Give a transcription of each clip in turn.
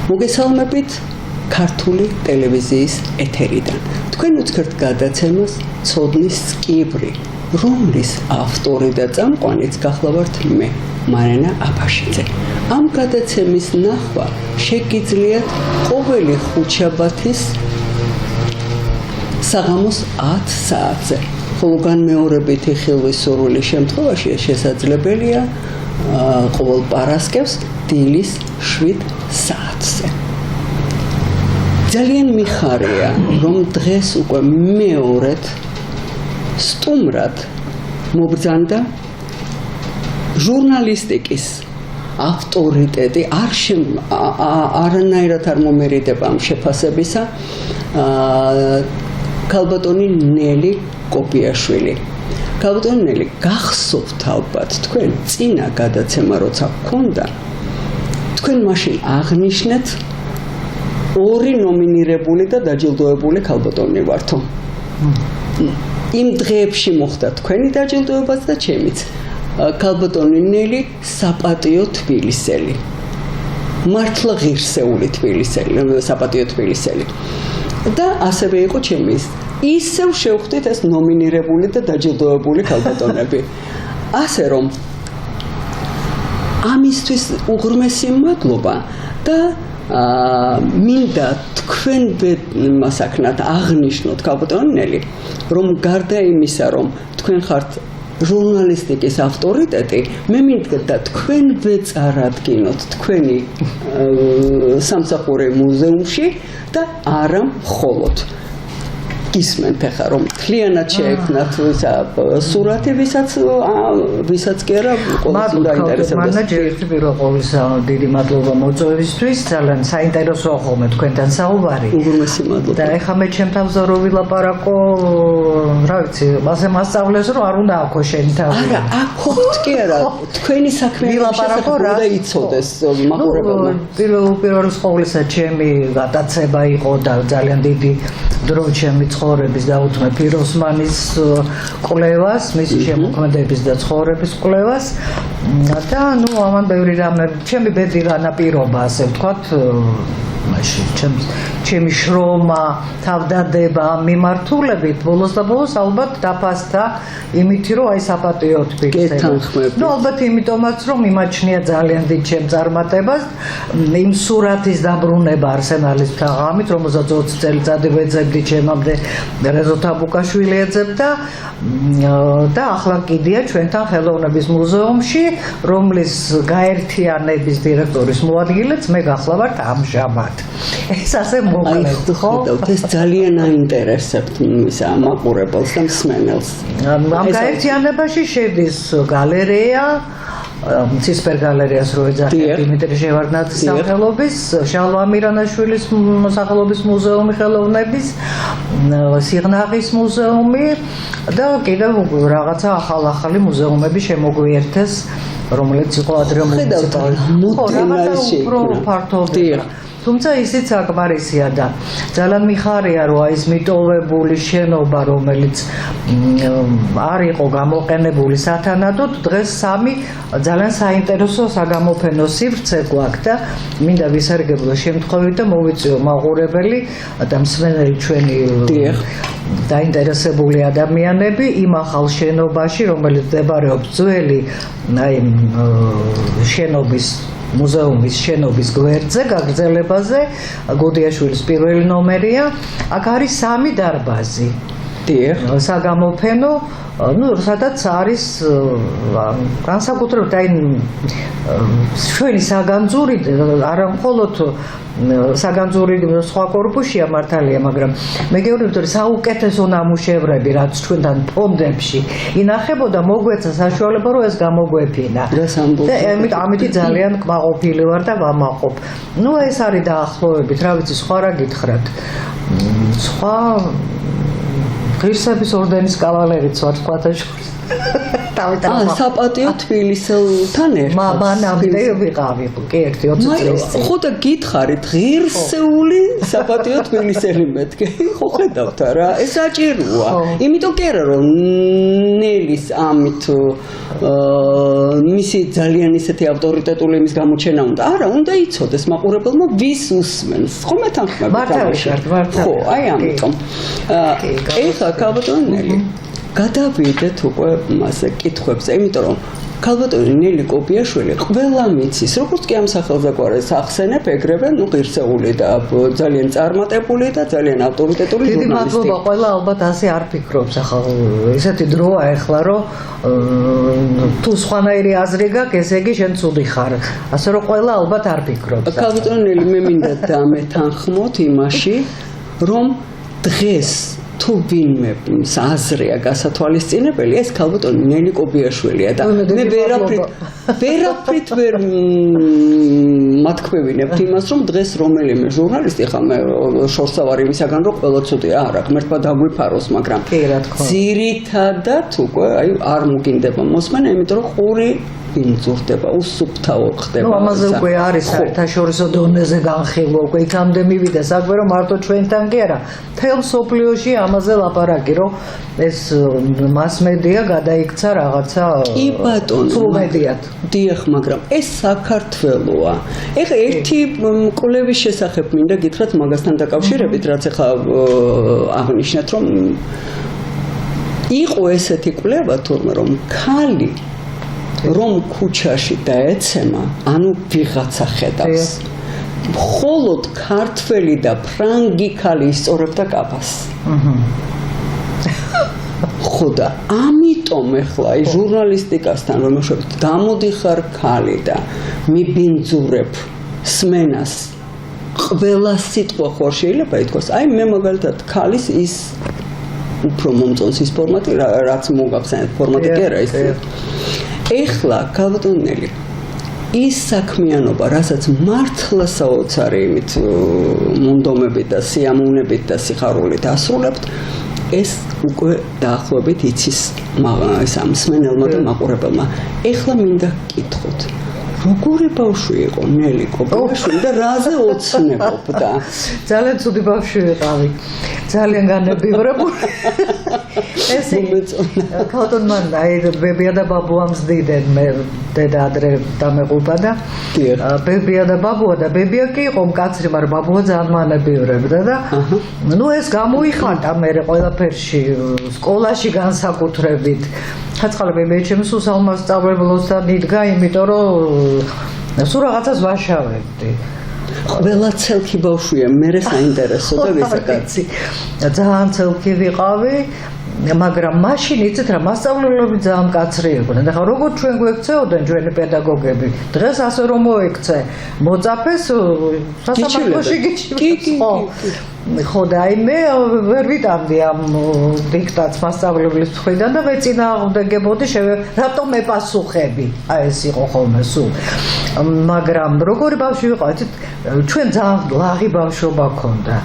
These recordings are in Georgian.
მოგესალმებით ქართული ტელევიზიის ეთერიდან. თქვენ უცქერთ გადაცემას ცოდნის კიბრი, რომლის ავტორი და წამყვანიც გახლავართ მე, მარინა აბაშიძე. ამ გადაცემის ნახვა შეგიძლიათ ყოველი ხუთშაბათის საღამოს 10 საათზე. ხოლო განმეორებითი ხილვის სურვილის შემთხვევაში შესაძლებელია ყოველ პარასკევს დილის 7 საათზე. ძალიან მიხარია, რომ დღეს უკვე მეორედ სტუმრად მობრძანდა ჟურნალისტიკის ავტორიტეტი, არანაირად არ მომერიდება ამ შეფასებისა, ქალბატონი ნელი კოპიაშვილი. ქალბატონი ნელი, გახსოვთ ალბათ თქვენ წინა გადაცემა როცა გქონდა, თქვენ მაშინ აღნიშნეთ ორი ნომინირებული და დაჯილდოებული ქალბატონი ვართო. იმ დღეებში მოხდა თქვენი დაჯილდოებაც და ჩემიც. ქალბატონი ნელი საპატიო თბილისელი. მართლა ღირსეული თბილისელი, საპატიო თბილისელი. და ასევე იყო ჩემის. ისევ შევხვდით ეს ნომინირებული და დაჯილდოებული ქალბატონები. ასე რომ ამისთვის უღრმესი მადლობა და მინდა თქვენ მასაკნად აღნიშნოთ ქალბატონი ნელი, რომ გარდა იმისა, რომ თქვენ ხართ ჟურნალისტიკის ავტორიტეტი, მე მინდა თქვენ ვეწარადგინოთ თქვენი სამსახური მუზეუმში და არა მხოლოდ გისმენთ ახლა რომ მთლიანად შეექმნათ სურათი, ვისაც კი არა ყველაზე დაინტერესებდა. მანაჯერს პირველ ყოვლისა დიდი მადლობა მოწვევისთვის, ძალიან საინტერესოა ხოლმე თქვენთან საუბარი. უღრმესი მადლობა. და ეხლა მე ჩემ თავზე რო ვილაპარაკო, რა ვიცი, მასე მასწავლეს რომ არ უნდა აქო შენი თავი. არა, აქოთ კი არა, თქვენი საქმე ვილაპარაკო რა და იცოდეს მაყურებელმა. პირველ ყოვლისა ჩემი გატაცება იყო და ძალიან დიდი დრო ჩემი ცხოვრების დაუთმე ფიროსმანის კვლევას, მისი შემოქმედების და ცხოვრების კვლევას და ნუ ამან ბევრი რამე, ჩემი ბედი განაპირობა, ასე ვთქვათ, მაშინ ჩემი შრომა, თავდადება მიმართულებით ბოლოს და ბოლოს ალბათ დაფასდა იმითი, რომ აი საპატიო თბილისელი. ნუ ალბათ იმიტომაც, რომ იმაჩნია ძალიან დიდ შემწარმატებას იმ სურათის დაბრუნება არსენალის თაღამით, რომელსაც 20 წელიწადი ვეძებდი ჩემამდე რეზო თაბუკაშვილი ეძებდა და ახლა კიდია ჩვენთან ხელოვნების მუზეუმში, რომლის გაერთიანების დირექტორის მოადგილეც მე გახლავართ ამჟამად. ეს ასე მოკლედ, ხო? ეს ძალიან აინტერესებთ მის მაყურებელს და მსმენელს. ამ გაერთიანებაში შედის გალერეა, ცისფერ გალერეას რო ეძახით დიმიტრი ჟევარდნაძის სახელობის, შალვა მირანაშვილის სახელობის მუზეუმი ხელოვნების, სიღნაღის მუზეუმი და კიდევ რაღაცა ახალი მუზეუმები შემოგვიერთეს, რომელიც იყო ადრე მუნიციპალური. თუმცა ისიც საკმარისია და ძალიან მიხარია, რომ აი ეს მიტოვებული შენობა, რომელიც არ იყო გამოყენებული სათანადოდ, დღეს 3 ძალიან საინტერესო საგამოფენო სივრცე გვაქვს და მინდა ვისარგებლო შემთხვევით და მოვიწიო მაყურებელი და მსმენელი ჩვენი დაინტერესებული ადამიანები იმ ახალ შენობაში, რომელიც მდებარეობს ძველი აი შენობის მუზეუმის შენობის გვერდზე, გაგრძელებაზე, გუდიაშვილის პირველი ნომერია. აქ არის 3 დარბაზი. საგამოფენო, სადაც არის განსაკუთრებით აი ჩვენი საგანძური, არა მხოლოდ საგანძური სხვა корпуსია მართალია, მაგრამ მე გეუბნები, რომ საუკეთესო ნამუშევრები, რაც ჩვენთან ფონდებში ინახებოდა, მოგვეცა საშუალება, რომ ეს გამოგვეფინა. და ამით ძალიან კმაყოფილი ვარ და ვამაყობ. ნუ ეს არის დაახლოებით, რა ვიცი, სხვა რა გითხრათ. სხვა ღირსების ორდენის კავალერიც ვარ სხვათა შორის. საპატიო თბილისელთან ერთად. მანამდე ვიყავი კი 1-20 წლის წინ. ხო და გითხარით ღირსეული საპატიო თბილისელი მეთქე. ხო ხედავთ რა, ეს საჭიროა. იმიტომ კი არა რომ ნელის ამით მისი ძალიან ისეთი ავტორიტეტული იმის გამოჩენა უნდა. არა, უნდა იცოდეს მაყურებელმა ვის უსმენს. ხო მეთანხმებით მართალია. ხო, აი ამიტომ. ეხლა ქალბატონი ნელი გადავიდეთ უკვე მასე კითხვებზე, იმიტომ რომ ქალბატონი ნელი კობიაშვილი ყველა მიცის, როგორც კი ამ სახელზე გვარეს ახსენებ, ეგრევე ღირსეული და ძალიან წარმატებული და ძალიან ავტორიტეტული ჟურნალისტი. დიდი მადლობა, ყველა ალბათ ასე არ ფიქრობს, ახლა ესეთი დროა ეხლა, რომ თუ სხვანაირი აზრი გაქვს, ესე იგი შენ ცუდი ხარ. ასე რომ ყველა ალბათ არ ფიქრობს. ქალბატონი ნელი მე მინდა დამეთანხმოთ იმაში, რომ დღეს თუ ვინმე აზრია გასათვალისწინებელი, ეს ქალბატონი ნელი კობიაშვილია და მე ვერაფრით ვერ მათქმევინებთ იმას, რომ დღეს რომელიმე ჟურნალისტი, ხა მე შორსა ვარ იმისაგან, რომ ყველა ცუდია, არა, ღმერთმა დაგვიფაროს, მაგრამ ძირითადად უკვე აი არ მოგინდება მოსმენა, იმიტომ რომ ყური ინძურდება, უსუფთავო ხდება. ამაზე უკვე არის საერთაშორისო დონეზე განხილვა, უკვე იქამდე მივიდა საქმე, რომ მარტო ჩვენთან კი არა, მთელ მსოფლიოში ამაზე ლაპარაკი, რომ ეს მასმედია გადაიქცა რაღაცა სრულმედიად. დიახ, მაგრამ ეს საქართველოა. ეხლა ერთი კვლევის შესახებ მინდა გითხრათ მაგასთან დაკავშირებით, რაც ეხლა აღნიშნეთ, რომ იყო ესეთი კვლევა თურმე, რომ ქალი რომ ქუჩაში დაეცემა, ანუ ვიღაცა ხედავს. მხოლოდ ქართველი და ფრანგი ქალი ისწორებდა კაბას. ხო და ამიტომ ეხლა აი ჟურნალისტიკასთან რომ შევიდეთ, დამოდიხარ ქალი და მიბინძურებ სმენას. ყველა სიტყვა ხوار შეიძლება ითქვას, აი მე მაგალითად ქალის ის უფრო მომწონს ის ფორმატი, რაც მოგახსენეთ, ფორმატი კი არა ის. ეხლა ქალბატონელი ის საქმიანობა, რასაც მართლა საოცარი იმით მონდომებით და სიამოვნებით და სიხარულით ასრულებთ, ეს უკვე დაახლოებით იცის ამ მსმენელმა და მაყურებელმა. ეხლა მინდა გკითხოთ, როგორი ბავშვი იყო ნელი კობიაშვილი და რაზე ოცნებობდა? ძალიან ცუდი ბავშვი ვიყავი. ძალიან განებივრებული. ესე ქალბატონმა აი ბებია და ბაბუა მზდიდნენ, მე დედა ადრე დამეყუპა და ბებია და ბაბუა და ბებია კი იყო მკაცრი, მაგრამ ბაბუა ძალიან მანებივრებდა და ნუ ეს გამოიხატა მე ყველაფერში, სკოლაში განსაკუთრებით. ხაცხალები მე ჩემს სულ საომასწავლებლოსთან იდგა, იმიტომ რომ სულ რაღაცას ვაშავებდი. ყველა ცელქი ბავშვია, მე საინტერესო და ვისაკაცი. ძალიან ცელქი ვიყავი, მაგრამ მაშინ იცით რა, მასწავლებლები ძალიან მკაცრი იყვნენ. ახლა როგორ ჩვენ გვექცეოდნენ ჩვენი პედაგოგები, დღეს ასე რომ მოექცე, მოწაფეს სასამართლოში გიჩვენეს. ხო და აი მე ვერ ვიტანდი ამ დიქტატს მასწავლებლის მხრიდან და მეწინააღმდეგებოდი, რატომ მეპასუხები? აი ეს იყო ხოლმე სულ. მაგრამ როგორი ბავშვი ვიყავით, ჩვენ ძალიან ლაღი ბავშვობა გქონდა.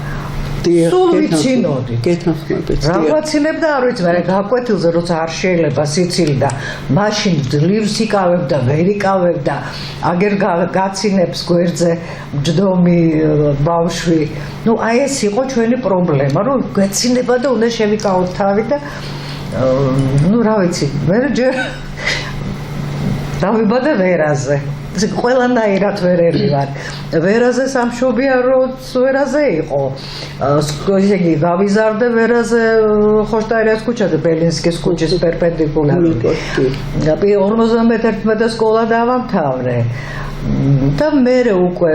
სულ ვიცინოდი. გეთანხმებით. რა ვაცინებ და არ ვიცი, მაგრამ გაკვეთილზე როცა არ შეიძლება სიცილი და მაშინ ძლივს იკავებ და ვერ იკავებ და აგერ გაცინებს გვერდზე მჯდომი ბავშვი. ნუ აი ეს იყო ჩვენი პრობლემა, რომ გეცინება და უნდა შევიკავოთ თავი და ნუ რა ვიცი, მე ჯერ დავიბადე ვერაზე. ყველანაირად ვერები ვარ. ვერაზე სამშობია როც ვერაზე იყო. ესე იგი გავიზარდე ვერაზე ხოშტაირიას ქუჩაზე, ბელინსკის ქუჩის პერპენდიკულარული. 51-მე სკოლა დავამთავრე. და მე უკვე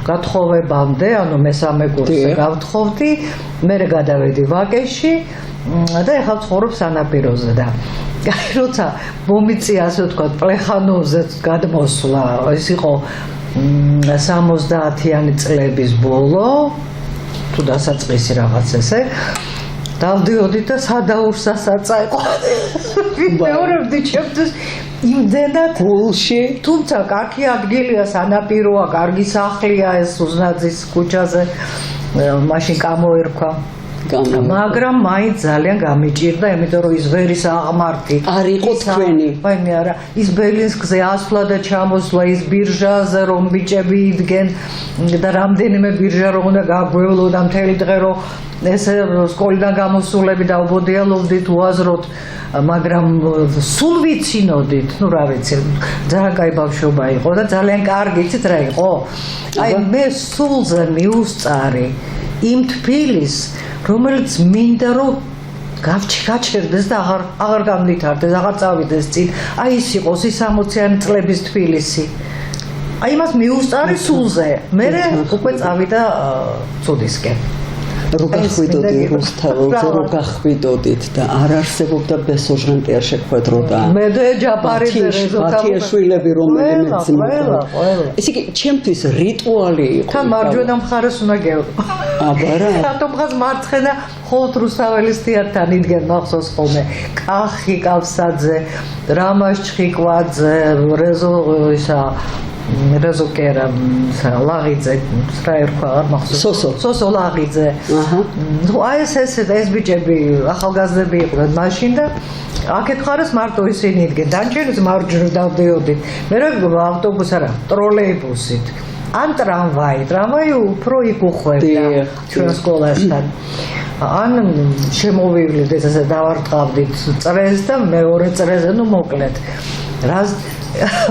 გათხოვებამდე, ანუ მესამე კურსზე გავთხოვდი, მე გადავედი ვაკეში და ეხლა ვცხოვრობ სანაპიროზე და აი როცა მომიწია ასე ვთქვათ პლეხანოვზე გადმოსვლა, ეს იყო 70-იანი წლების ბოლო, თუ დასაწყისი რაღაც ესე. დავდიოდი და სადაურსასაც აიყო. მეორებდი ჩემთვის იმდენად გულში, თუმცა კარგი ადგილია, სანაპიროა, კარგი სახლია ეს უზნაძის ქუჩაზე. მაშინ კამო ერქვა. მაგრამ მაინც ძალიან გამიჭირდა, იმიტომ რომ ის ვერის აღმართი არ იყო თქვენი. ვაიმე არა, ის ბელინსკზე ასვლა და ჩამოსვლა, ის ბირჟაზე რომ ბიჭები იდგენ და რამდენიმე ბირჟა რომ უნდა გაგვევლო და მთელი დღე რომ ესე სკოლიდან გამოსულები და უბოდიალობდით უაზროდ, მაგრამ სულ ვიცინოდით, ну რა ვიცი, ძალიან კაი ბავშვობა იყო და ძალიან კარგი, იცით რა იყო? აი მე სულზე მიუსწარი იმ თბილისს, რომელიც მინდა რომ გაჩერდეს და აღარ გამვითარდეს, აღარ წავიდეს წინ. აი ის იყოს ის 60-იანი წლების თბილისი. აი იმას მიუსწარი სულზე. მე უკვე წავიდა ცუდისკენ. რო გახვიდოდი რუსთაველზე, რო გახვიდოდით და არ არსებობდა ბესოჟღენტი არ შეხვედროდა. მე და ჯაფარიძე მათიაშვილები რომელიმე ძმა. ესე იგი, ჩემთვის რიტუალი იყო. თან მარჯვენა მხარეს უნდა გევლო. აბარა. რატომ ხას მარცხენა ხოლმე რუსთაველის თეატრთან იდგენ მახსოვს ხოლმე. კახი კავსაძე, რამაზ ჩხიკვაძე, რეზო კერა, ლაღიძე, რა ერქვა არ მახსოვს. სოსო ლაღიძე. ნუ აი ეს ბიჭები ახალგაზრდები იყვნენ მაშინ და აქეთ ხარეს მარტო ისინი იდგენ. დანჩენს მარჯვნივ დავდიოდი. მე რა ავტობუს არა, ტროლეიბუსით. ან ტრამვაი უფრო იქ უხვევდა ჩვენ სკოლასთან. ან შემოვივლით ესე დავარტყავდით წრეს და მეორე წრეზე ნუ მოკლედ.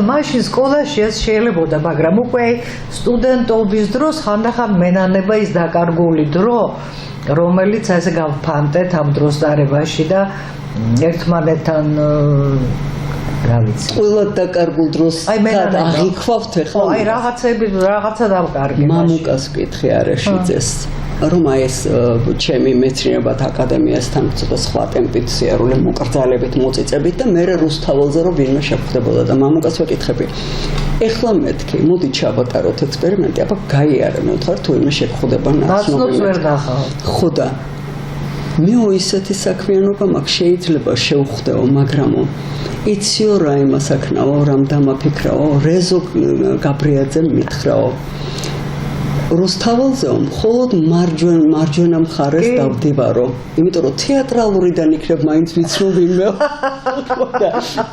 მაშინ სკოლაში ეს შეიძლებოდა, მაგრამ უკვე სტუდენტობის დროს ხანდახან მენანება ის დაკარგული დრო, რომელიც ასე გავფანტეთ ამ დროს დარებაში და ერთმანეთთან რა ვიცი. ყველა დაკარგულ დროს აღიქვავთ ახლა. აი რაღაცა დავკარგი. მამუკას ვკითხე არაშიძეს. რომ აი ეს ჩემი მეცნიერებათა აკადემიასთან ცოტა სხვა ტემპით სიარული მოკრძალებით მოწიწებით და მე რუსთაველზე რომ ვინმე შეხვდებოდა და მამუკას ვეკითხები. ეხლა მეთქი, მოდი ჩავატაროთ ექსპერიმენტი, აბა გაიარე მე ვთქვარ თუ ვინმე შეგხვდება ნაცნობს ვერ დახავ. ხო და მეო ისეთი საქმიანობა მაქვს შეიძლება შევხვდეო, მაგრამო იციო რა იმასაკნაო, რამ დამაფიქრაო, რეზო გაბრიაძემ მითხრაო. რუსთაველზეო მხოლოდ მარჯვენა მხარეს დავდივარო, იმიტომ რომ თეატრალურიდან იქნებ მაინც ვიცნობ ვინმე.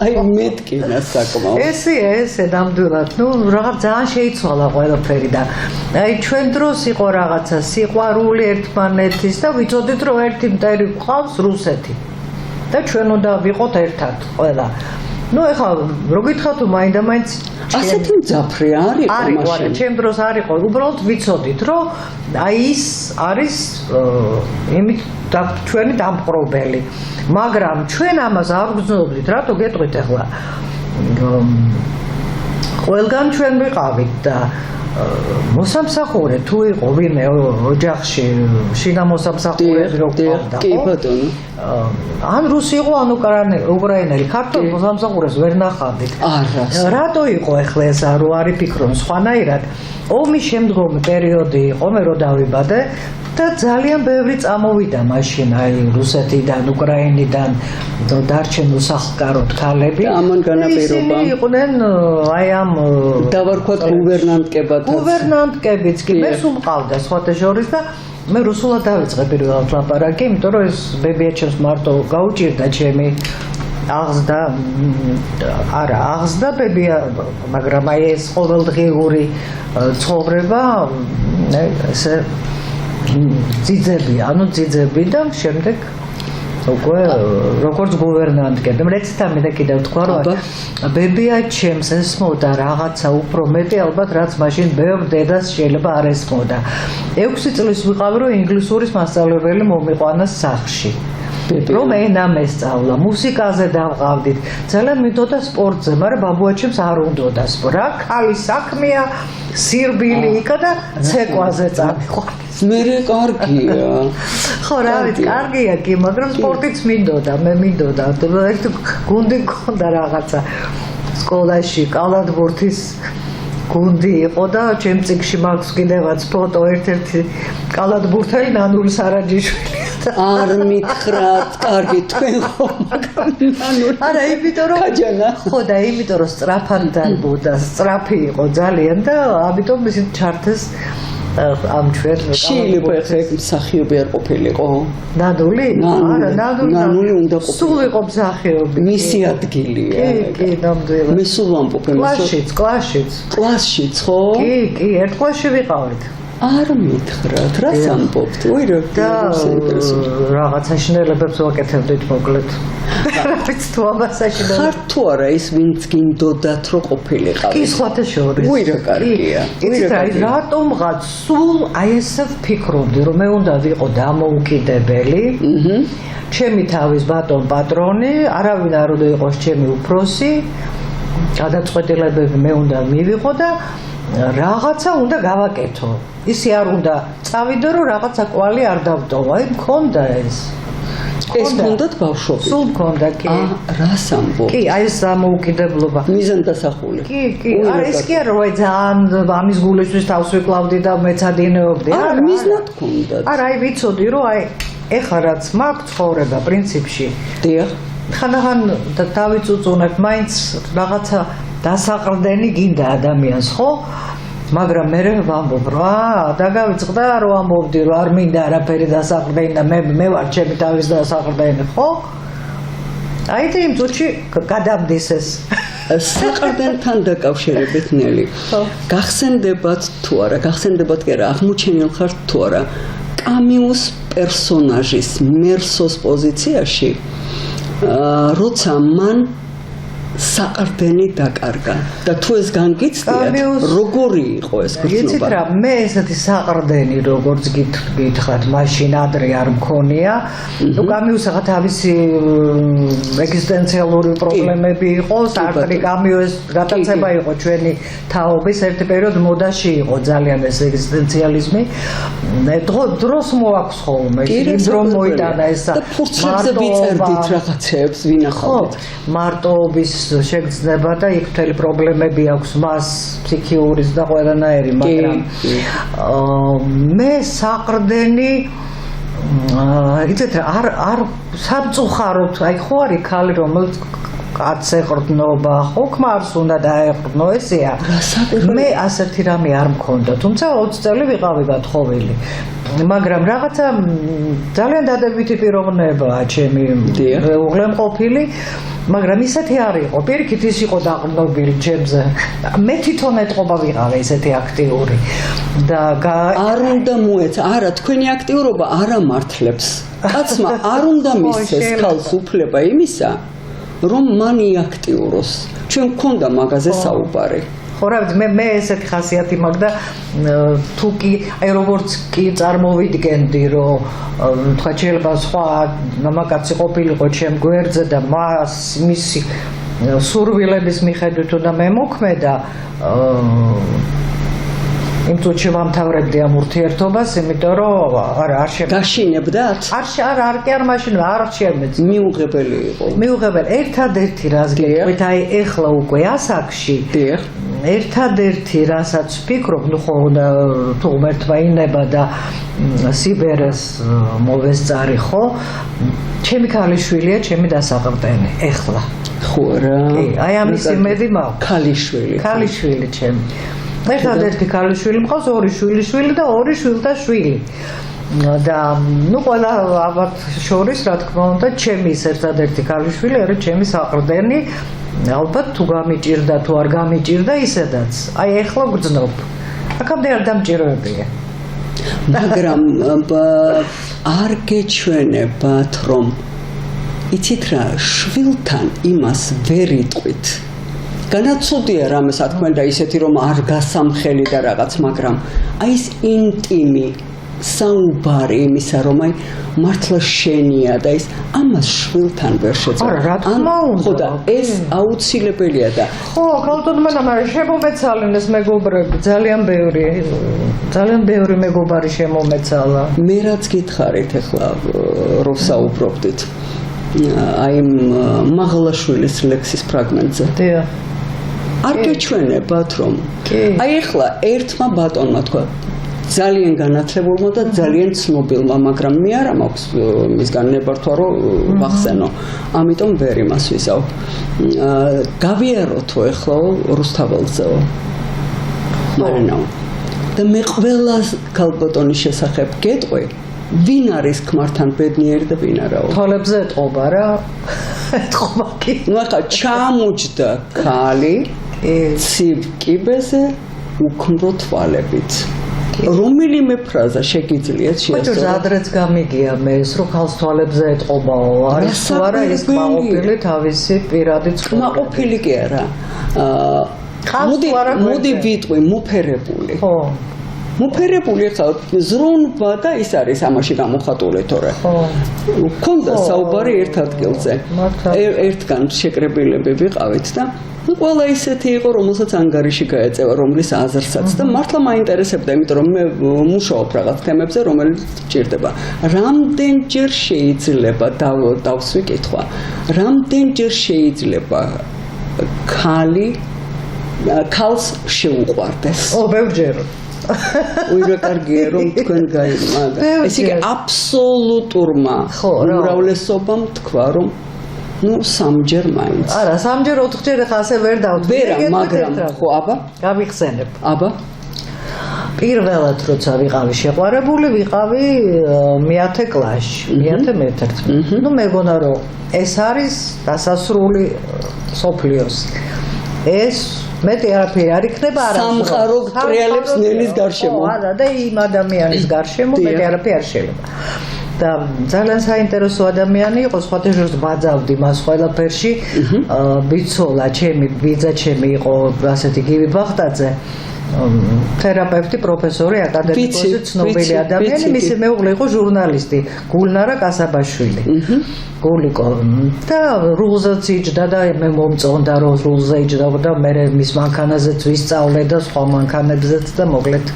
აი მეთქინა საკმაოდ. ესე ნამდვილად, ნუ რაღაც ძალიან შეიცვალა ყველაფერი და აი ჩვენ დროს იყო რაღაცა სიყვარული ერთმანეთის და ვიცოდით რომ ერთი მტერი გვყავს რუსეთი და ჩვენ უნდა ვიყოთ ერთად ყველა. ნუ ეხლა რო გითხრათ თუ მაინდა-მაინც ასეთი მძაფრი არ იყო მაშინ. ჩემ დროს არ იყო, უბრალოდ ვიცოდით რომ აი ის არის იმით ჩვენი დამპყრობელი. მაგრამ ჩვენ ამას არ ვგრძნობდით, რატო გეტყვით ახლა? ყველგან ჩვენ ვიყავით და მოსამსახურე თუ იყო ვინმე ოჯახში შინა მოსამსახურე რო ყავდა. კი ბატონო. ან რუსი იყო, ან უკრაინელი, ქართულ მოსამსახურეს ვერ ნახავდით. არა. რატო იყო ახლა ეს რო არის ფიქრობ სხვანაირად? ომის შემდგომი პერიოდი იყო, მე რო დავიბადე და ძალიან ბევრი წამოვიდა მაშინ აი რუსეთიდან, უკრაინიდან დარჩენ უსახლკაროდ ქალები. ამან განაპირობა. ისინი იყვნენ აი ამ დავარქვათ გუბერნანტკებად. გუბერნანტკებიც კი მე სულ მყავდა სხვათა შორის და მე რუსულად დავიწყე პირველად ლაპარაკი, იმიტომ რომ ეს ბებია ჩემს მარტო გაუჭირდა ჩემი აღზდა ბებია, მაგრამ აი ეს ყოველდღიური ცხოვრება ესე ძიძები და შემდეგ უკვე როგორც გუბერნანტკები. მეცითამი და კიდევ თქვა რომ ბებია ჩემს ესმოდა რაღაცა უფრო მეტი ალბათ რაც მაშინ ბევრ დედას შეიძლება არ ესმოდა. 6 წლის ვიყავი რომ ინგლისურის მასწავლებელი მომიყვანა სახლში. რომ ენა მესწავლა, მუსიკაზე დავყავდით. ძალიან მინდოდა სპორტზე, მაგრამ ბაბუაჩემს არ უნდოდა სპორტი. რა ქალის საქმეა, სირბილი იქა და ცეკვაზე წამიყვანა. მერე კარგია. ხო, რა ვიცი, კარგია კი, მაგრამ სპორტიც მინდოდა, მე მინდოდა. ერთ გუნდი მქონდა რაღაცა სკოლაში, კალათბურთის გუნდი იყო და ჩემ წიგში მაქვს კიდევაც ფოტო ერთ-ერთი კალათბურთელი ნანული სარაჯიშვილი. არ მითხრათ, კარგი თქვენ ხო, მაგრამ ნანული. არა, იმიტომ რომ კაჯანა. ხო და იმიტომ რომ სწრაფად დაიბოდა, სწრაფი იყო ძალიან და ამიტომ ისინი ჩართეს ამ ჩვენ შეიძლება ეხლა მსახიობი არ ყოფილიყო ნადული? არა, ნადული უნდა ყოფილიყო. სულ იყო მსახიობი. მისი ადგილია. კი, ნამდვილად. მე სულ ვამბობ კლასშიც. კლასშიც, ხო? კი, ერთ კლასში ვიყავით. არ მითხრათ, რას ამბობთ? ოი და რაღაცა შინელებებს ვაკეთებდით მოკლედ. რაც თუ ამასაში და ხარ თუ არა ის ვინც გინდოდათ რომ ყოფილიყავი? კი, სხვათა შორის. უი რა კარგია. იცით რა, რატომღაც სულ აი ესე ვფიქრობდი რომ მე უნდა ვიყო დამოუკიდებელი. ჩემი თავის ბატონ პატრონი, არავინ არ უნდა იყოს ჩემი უფროსი. გადაწყვეტილებები მე უნდა მივიღო და რაღაცა უნდა გავაკეთო. ისე არ უნდა წავიდო რომ რაღაცა კვალი არ დავტოვა. აი მქონდა ეს. ეს მქონდათ ბავშვობით? სულ მქონდა, კი. რას ამბობ? კი, აი ეს დამოუკიდებლობა. მიზანდასახული. კი, არა ეს კი არა, რომ ძალიან ამის გულისთვის თავს ვიკლავდი და მეცადინეობდი. არა, მიზნად მქონდათ. არა, აი ვიცოდი რომ აი ეხლა რაც მაქვს ცხოვრება პრინციპში. დიახ. ხანდახან დავიწუწუნებ მაინც რაღაცა დასაყრდენი გინდა ადამიანს, ხო? მაგრამ მე ვამბობ რა, დაგავიწყდა რომ ამბობდი რომ არ მინდა არაფერი დასაყრდენი და მე ვარ ჩემი თავის დასაყრდენი, ხო? აი და იმ წუთში გადამდის ეს. საყრდენთან დაკავშირებით ნელი. გახსენდებათ თუ არა, გახსენდებათ კი არა, აღმოჩენილ ხართ თუ არა, კამიუს პერსონაჟის მერსოს პოზიციაში, როცა მან საყრდენი დაკარგა და თუ ეს განგიცდიათ როგორი იყო ეს გრძნობა? იცით რა, მე ესეთი საყრდენი როგორც გითხრათ მაშინ ადრე არ მქონია. ნუ კამიუსა თავისი ეგზისტენციალური პრობლემები იყო, სარტრი კამიუს გატაცება იყო ჩვენი თაობის ერთი პერიოდ მოდაში იყო ძალიან ეს ეგზისტენციალიზმი. დროს მოაქვს ხოლმე, იმ რომ მოიტანა ეს და ფურცლებზე ვიწერდით რაღაცებს, ვინახავთ. მარტოობის შეგრძნება და იქ მთელი პრობლემები აქვს მას ფსიქიურის და ყველანაირი, მაგრამ მე საყრდენი იცით რა არ სამწუხაროდ აი ხო არის ქალი რომელიც კაცს ეყრდნობა, ხო ქმარს უნდა დაეყრდნო, ესეა. მე ასეთი რამე არ მქონდა, თუმცა 20 წელი ვიყავი გათხოვილი. მაგრამ რაღაცა ძალიან დადებითი პიროვნებაა ჩემი უღლემყოფილი, მაგრამ ისეთი არ იყო. პირიქით ის იყო დაყრდნობილი ჩემზე. მე თვითონ ეტყობა ვიყავი ესეთი აქტიური. და არ უნდა მოეცა, არა, თქვენი აქტიურობა არ ამართლებს. კაცმა არ უნდა მისცეს ქალს უფლება იმისა, რომ მან იაქტიუროს. ჩვენ გქონდა მაგაზე საუბარი. ხო რა ვიცი, მე ესეთი ხასიათი მაქვს და თუ კი აი როგორც კი წარმოვიდგენდი რომ თქვა შეიძლება სხვა მამაკაცი ყოფილიყო ჩემ გვერდზე და მას მისი სურვილების მიხედვით უნდა მემოქმედა, იმ წუთში ვამთავრებდი ამ ურთიერთობას, იმიტომ რომ არა არ შემეძლო. გაშინებდათ? არ კი არ მაშინ არ შემეძლო. მიუღებელი იყო. მიუღებელი. ერთადერთი რას გეტყვით, აი ეხლა უკვე ასაკში. დიახ. ერთადერთი რასაც ვფიქრობ, ნუ ხო თუ ღმერთმა ინება და სიბერეს მოვესწარი, ხო? ჩემი ქალიშვილია, ჩემი დასაყრდენი. ეხლა. ხო რა. კი, აი ამის იმედი მაქვს. ქალიშვილი ჩემი. ერთადერთი ქალიშვილი მყავს, ორი შვილიშვილი და ორი შვილთა შვილი. და ნუ ყველა ალბათ შორის რა თქმა უნდა ჩემი ერთადერთი ქალიშვილი არის ჩემი საყრდენი. ალბათ თუ გამიჭირდა თუ არ გამიჭირდა ისედაც. აი ეხლა გრძნობ. აქამდე არ დამჭიროებია. მაგრამ არ გეჩვენებათ რომ იცით რა, შვილთან იმას ვერ იტყვით. განაცოდია რამე სათქმელი და ისეთი რომ არ გასამხელი და რაღაც, მაგრამ აი ეს ინტიმი საუბარი იმისა რომ აი მართლა შენია და ის ამას შვილთან ვერ შეძლო. არა, რა თქმა უნდა. ხო და ეს აუცილებელია და ხო, ქალთოდმენა მაგრამ შემომეცალინეს მეგობრები, ძალიან ბევრი მეგობარი შემომეცალა. მე რაც გითხარით ახლა რომ საუბრობდით აი მაღლაშვილის ლექსის ფრაგმენტზე. დიახ. არ გეჩვენებათ რომ აი ახლა ერთმა ბატონმა თქვა ძალიან განათლებულმა და ძალიან ცნობილმა, მაგრამ მე არ მაქვს მისგან ნებართვა რომ ვახსენო. ამიტომ ვერ იმას ვიზავ. გავიაროთო ახლა რუსთაველზეო. მარინაო. და მე ყველა ქალბატონის შესახებ გეტყვი, ვინ არის ქმართან ბედნიერი და ვინ არაო. თვალებზე ეთყობა რა. ეთყობა კი. ნუ ახლა ჩამოჯდა ქალი ცივ კიბეზე უქმრო თვალებით. რომელიმე ფრაზა შეგიძლიათ შეასრულოთ. ხო, ზადრეც გამიგია მეს, რომ ხალხს თვალებზე ეთყობაო, არის თუ არა ის კმაყოფილი თავისი პირადი ცხოვრება. კმაყოფილი კი არა. მოდი ვიტყვი მუფერებული. ხო. მუფერებული ხა ზრუნვა და ის არის ამაში გამოხატული თორე. ხო. ქონდა საუბარი ერთ ადგილზე. ერთგან შეკრებილები ვიყავით და ყველა ისეთი იყო, რომელსაც ანგარიში გაეწევა, რომლის აზრსაც და მართლა მაინტერესებდა, იმიტომ რომ მე მუშაობ რაღაც თემებზე, რომელიც გჭირდება. რამდენჯერ შეიძლება დავსვი კითხვა. რამდენჯერ შეიძლება ქალს შეუყვარდეს? ბევრჯერ. უიღო კარგია რომ თქვენ გაიმაგა. ეს იგი აბსოლუტურმა უმრავლესობამ თქვა რომ ну სამჯერ მაინც. არა, სამჯერ 4ჯერ ხა ასე ვერ დავთვლი. მაგრამ ხო, აბა, გავიხსენებ. აბა. პირველად როცა ვიყავი შეყვარებული, ვიყავი მე-10 კლასში, მე-10 მე-11. ну მეგონა რომ ეს არის დასასრული სოფლიოს. ეს მეტი არაფერი არ იქნება არა. სამყარო ტრიალებს ნელის გარშემო. არა და იმ ადამიანის გარშემო მეტი არაფერი არ შეიძლება. და ძალიან საინტერესო ადამიანი იყო, სხვათა შორის ბაძავდი მას ყველაფერში. ბიცოლა, ჩემი ბიძა ჩემი იყო ასეთი გივი ბახტაძე. თერაპევტი, პროფესორი, აკადემიკოსი, ცნობილი ადამიანი, მისი მეუღლე იყო ჟურნალისტი, გულნარა კასაბაშვილი. გულიკო და რულზეც იჯდა და მე მომწონდა რომ რულზე იჯდა და მე მის მანქანაზეც ვისწავლე და სხვა მანქანებზეც და მოკლედ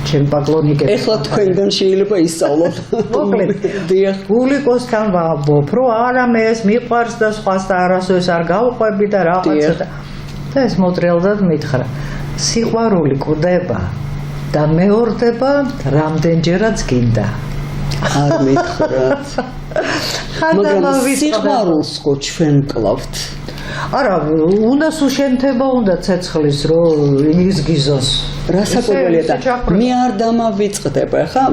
ჩემი პაკლონიკები. ეხლა თქვენგან შეიძლება ისწავლოთ. მოკლედ გულიკოსთან ვამბობ რომ არა მე ეს მიყვარს და სხვას და არასოდეს არ გავყვები და რაღაცა და ეს მოტრიალდად მითხრა. სიყვარული კვდება და მეორდება რამდენჯერაც გინდა. არ მითხრათ. მაგრამ სიყვარულს ხო ჩვენ კლავთ. არა, უნდა სუშენთება, უნდა ცეცხლის რომ ის გიზოს. რა საკვებელია და მე არ დამავიწყდება ხა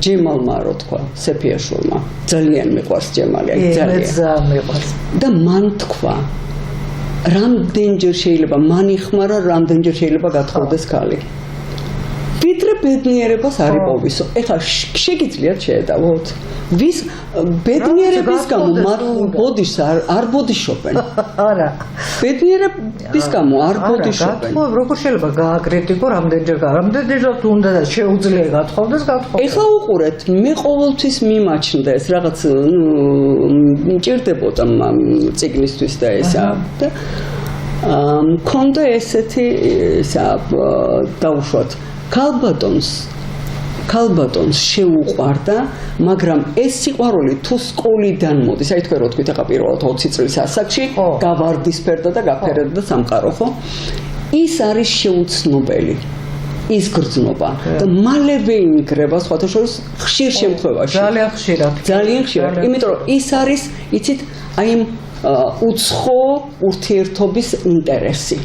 ჯემალმა რო თქვა სეფიაშვილმა. ძალიან მიყვარს ჯემალი, ძალიან მიყვარს. და მან თქვა რამდენჯერ შეიძლება მან იხმარა, რამდენჯერ შეიძლება გათხოვდეს ქალი. ვიდრე ბედნიერებას არ იპოვისო. ეხლა შეგიძლიათ შეედავოთ. ვის ბედნიერების გამო მათ ბოდიშს არ ბოდიშობენ. არა. ბედნიერების გამო არ ბოდიშობენ. ხო, როგორ შეიძლება გააკრიტიკო რამდენჯერ უნდა შეუძლია გათხოვდეს გათხოვდეს. ეხლა უყურეთ, მე ყოველთვის მიმაჩნდეს რაღაც მჭირდებოდა წიგნისთვის და ესა და მქონდა ესეთი დაუშვათ ქალბატონს შეუყვარდა, მაგრამ ეს სიყვარული თუ სკოლიდან მოდის, აი თქვენ რო თქვით ახლა პირველად 20 წლის ასაკში, გავარდისფერდა და გაფერდა და სამყარო, ხო? ის არის შეუცნობელი. ის გრძნობა და მალევე ინგრება სხვათა შორის ხშირ შემთხვევაში. ძალიან ხშირად. იმიტომ რომ ის არის, იცით, აი იმ უცხო ურთიერთობის ინტერესი.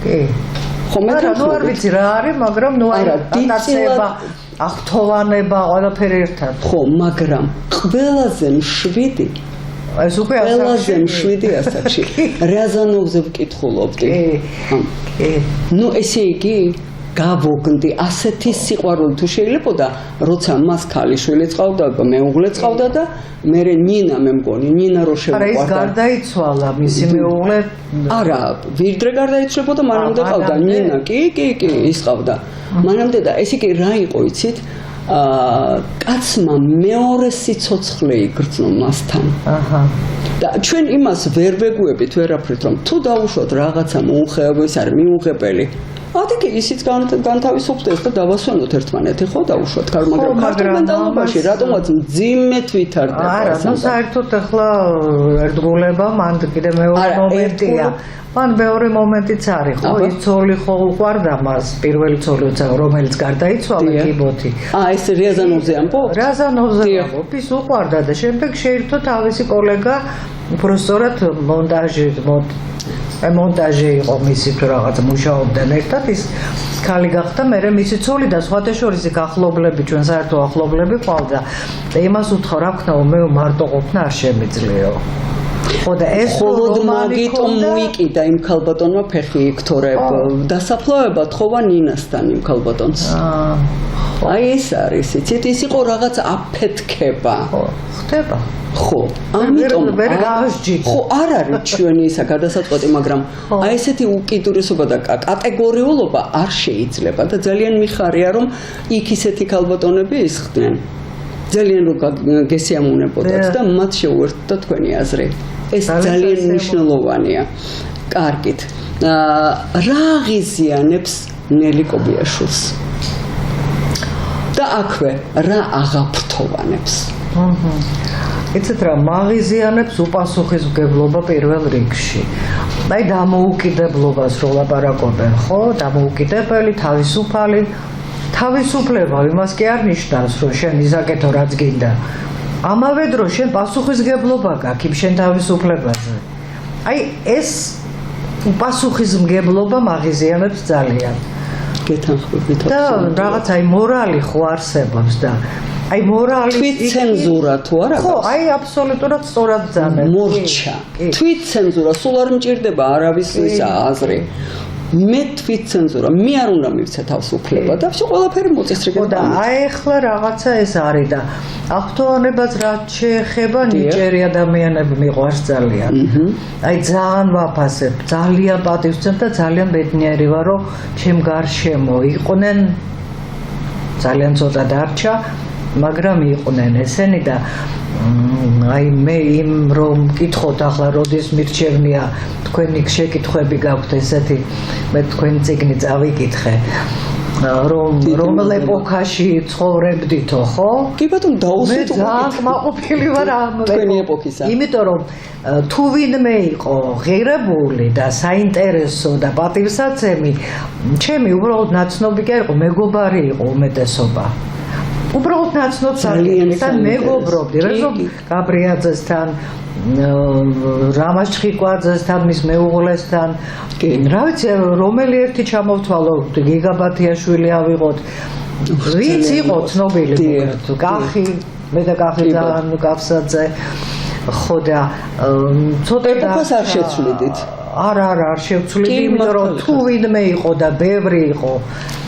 კი. არა, ნუ არ ვიცი რა არის, მაგრამ ნუ არა, დაწება, აღთოვანება, ყველაფერი ერთად. ხო, მაგრამ ყველაზე მშვიდი ეს უკვე ყველაზე მშვიდი ასაკში. რაზანოვზე ვკითხულობდი. კი. ნუ ესე იგი გავოგნდი ასეთი სიყვარული თუ შეიძლებოდა, როცა მას ქალიშვილი წავდა, მეუღლე წავდა და მე ნინა მე მგონი, ნინა რო შეუყვარდა. არა, ის გარდაიცვალა მისი მეუღლე. არა, ვიდრე გარდაიცვალებოდა, მანამდე ყავდა ნინა. კი, ის ყავდა. მანამდე და ესე იგი რა იყო, იცით? კაცმა მეორე სიცოცხლე იგრძნო მასთან. აჰა. და ჩვენ იმას ვერ ვეგუებით ვერაფრით, რომ თუ დაუშვათ რაღაცა მოუხეობის არ მიუღებელი. ადიქი ისიც განთავისუფლდეს და დავასვენოთ ერთმანეთი, ხო დაუშვათ ქალ, მაგრამ ქართულ მენტალობაში რატომაც მძიმედ ვითარდება. არა, ნუ საერთოდ ახლა ერთგულება მან კიდე მეორე მომენტია. მან მეორე მომენტიც არის, ხო, ის ცოლი ხო უყვარდა მას, პირველი ცოლი, რომელიც გარდაიცვალა კიბოთი. ეს რიაზანოვზე ამბობ? რიაზანოვზე ამბობ, ის უყვარდა და შემდეგ შეირთო თავისი კოლეგა, უბრალოდ მონტაჟი იყო მისი თუ რაღაც მუშაობდნენ ერთად, ის ქალი გახდა, მერე მისი ცოლი და სხვათა შორის იქ ახლობლები, ჩვენ საერთო ახლობლები ყავდა. და იმას უთხრა, რა ქნაო, მე მარტო ყოფნა არ შემიძლიაო. ხო და ეს მხოლოდ მაგიტომ მოიკიდა იმ ქალბატონმა ფეხი იქ თორე დასაფლავება თხოვა ნინასთან იმ ქალბატონს. აი ეს არის, იცით, ის იყო რაღაც აფეთქება. ხდება. ხო, ამიტომ ვერ გავსჯით. ხო, არ არის ჩვენი ისა გადასაწყვეტი, მაგრამ აი ესეთი უკიდურესობა და კატეგორიულობა არ შეიძლება და ძალიან მიხარია, რომ იქ ისეთი ქალბატონები ისხდნენ. ძალიან რო გესიამოვნებოდათ და მათ შეუერთდა თქვენი აზრი. ეს ძალიან მნიშვნელოვანია. კარგით. რა აღიზიანებს ნელი კობიაშვილს? და აქვე რა აღაფრთოვანებს? იცით რა, მაღიზიანებს უპასუხისმგებლობა პირველ რიგში. აი დამოუკიდებლობას რო ლაპარაკობენ, ხო? დამოუკიდებელი, თავისუფალი. თავისუფლება იმას კი არ ნიშნავს, რომ შენ იზაკეთო რაც გინდა. ამავე დროს შენ პასუხისმგებლობა გაქვს იმ შენ თავისუფლებაზე. აი ეს უპასუხისმგებლობა მაღიზიანებს ძალიან. გეთანხმებით. და რაღაც აი მორალი ხო არსებობს და აი მორალი თვითცენზურა თუ არა? ხო, აი აბსოლუტურად სწორად ძანებს. მორჩა. თვითცენზურა სულ არ მჭირდება არავის ისა აზრი. მე თვითცენზურა, მე არ უნდა მივცე თავისუფლება და ყველაფერი მოწესრიგება. და აი ახლა რაღაცა ეს არის და აღფრთოვანებას რაც შეეხება ნიჭიერი ადამიანები მიყვარს ძალიან. აი ძალიან ვაფასებ, ძალიან პატივცემ და ძალიან ბედნიერი ვარ, რომ ჩემ გარშემო იყვნენ ძალიან ცოტა დარჩა, მაგრამ იყვნენ ესენი და აი მე იმ რომ მკითხოთ ახლა როდის მირჩევნია თქვენი შეკითხვები გაქვთ ესეთი მე თქვენი წიგნი წავიკითხე რომ რომელ ეპოქაში ცხოვრებდითო ხო? კი ბატონო დაუსვით მე ძალიან კმაყოფილი ვარ ამ თქვენი ეპოქისა. იმიტომ რომ თუ ვინმე იყო ღირებული და საინტერესო და პატივსაცემი ჩემი უბრალოდ ნაცნობი კი არ იყო მეგობარი იყო უმეტესობა. უბრალოდ ნაცნობ ძალიან მეგობრობდი რეზო გაბრიაძესთან რამაზ ჩხიკვაძესთან მის მეუღლესთან რა ვიცი რომელი ერთი ჩამოვთვალო გიგაბათიაშვილი ავიღოთ ვინც იყო ცნობილი კახი მე და კახი ძალიან კაფსაძე ხო და ცოტა ეპოქას არ შეცვლიდით არ შევცვლიდი იმიტომ რომ თუ ვინმე იყო და ბევრი იყო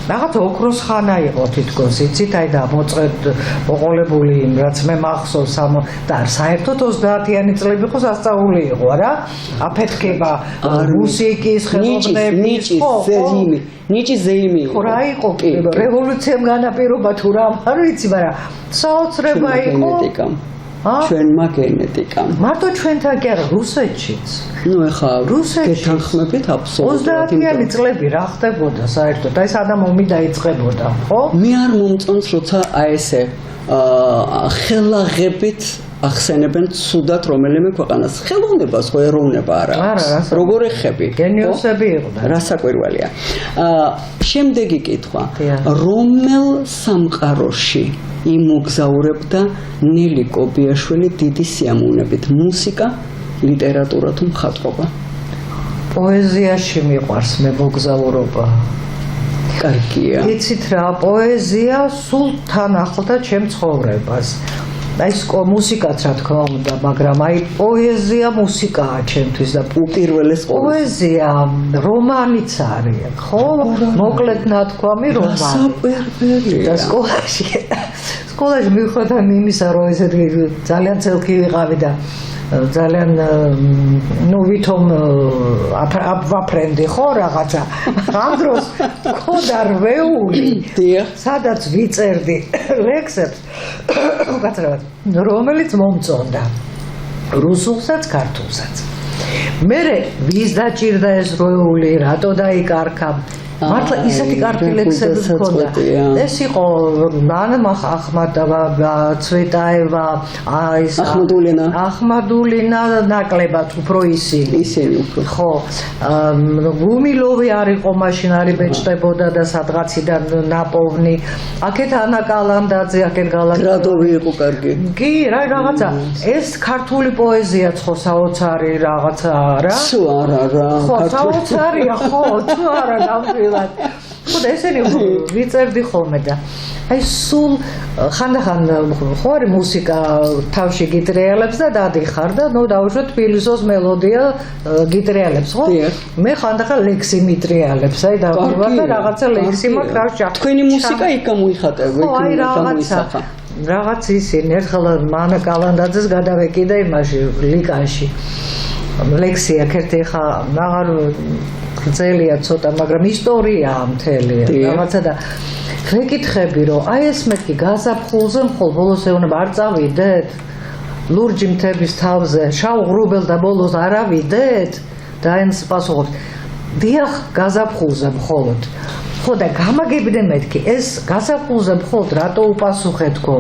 რაღაც ოქროს ხანა იყო თითქოს იცით აი და მოწყეთ მოყოლებული რაც მე მახსოვს და საერთოდ 30-იანი წლები იყო სასწაული იყო რა აფეთქება მუსიკის ხელოვნების ნიჭის ზეიმი ხო რა იყო რევოლუციამ განაპირობა თუ რა არ ვიცი მაგრამ საოცრება იყო ჩვენმა გენეტიკამ მარტო ჩვენთან კი არა რუსეთშიც ნუ ეხა გეთანხმებით აბსოლუტურად 30-იანი წლები რა ხდებოდა საერთოდ აი სადამ ომი დაიწყებოდა ხო მე არ მომწონს როცა აი ესე ხელაღებით ახსენებენ ცუდად რომელიმე ქვეყანას ხელოვნებას ხო ეროვნება არა როგორ ეხები გენიოსები იყვნენ რა საკვირველია შემდეგი კითხვა რომელ სამყაროში იმოგზაურებდა ნელი კობიაშვილი დიდი სიამოვნებით მუსიკა ლიტერატურა თუ მხატვრობა პოეზიაში მიყვარს მე მოგზაურობა კარგია იცით რა პოეზია სულ თან ახლდა ჩემ ცხოვრებას აი მუსიკაც რა თქმა უნდა მაგრამ აი პოეზია მუსიკაა ჩემთვის და უპირველეს პოეზია რომანიც არის ხო მოკლედ ნათქვამი რომანი და სკოლაში მივხვდა იმისა რომ ესეთი ძალიან ცელქი ვიყავი და ძალიან ნუ ვითომ ვაფრენდი ხო რაღაცა ამ დროს მქონდა რვეული სადაც ვიწერდი ლექსებს რომელიც მომწონდა რუსულსაც ქართულსაც მერე ვის დაჭირდა ეს რვეული რატო დაიკარგა მართლა ისეთი კარგი ლექსები მქონდა ეს იყო ნანმახ ახმატოვა ცვეტაევა ის ახმადულინა ნაკლებად უფრო ისინი ხო გუმილოვი არ იყო მაშინ არის ბეჭდებოდა და სადღაციდან ნაპოვნი აქეთ ანა კალანდაძე აქეთ გრადოვი იყო კარგი კი რა რაღაცა ეს ქართული პოეზიაც ხო საოცარი რაღაცა არა თუ არა რა ხო საოცარია ხო თუ არა ხოდა ესენი ვიწერდი ხოლმე და აი სულ ხანდახან ხო არის მუსიკა თავში გიტრიალებს და დადიხარ და ნუ დავუშვათ თბილისოს მელოდია გიტრიალებს ხო მე ხანდახან ლექსი მიტრიალებს აი დავდივარ და რაღაცა ლექსი მაქვს რა ვჭა თქვენი მუსიკა იქ გამოიხატება იქ გამოისახა რაღაც ისინი ერთხელ მანა კალანდაძეს გადავეკიდა იმაში ლიკანში ლექსი აქ-ერთი ხა აღარ გრძელია ცოტა მაგრამ ისტორიაა მთელი რაღაცა და ვეკითხები რომ აი ეს მეთქი გაზაფხულზე მხოლოდ ბოლოს ეუბნება არ წავიდეთ ლურჯი მთების თავზე შავ ღრუბელ და ბოლოს არ ავიდეთ და ეს პასუხობს დიახ გაზაფხულზე მხოლოდ ხო და გამაგებდე მეთქი ეს გაზაფხულზე მხოლოდ რატო უპასუხე თქო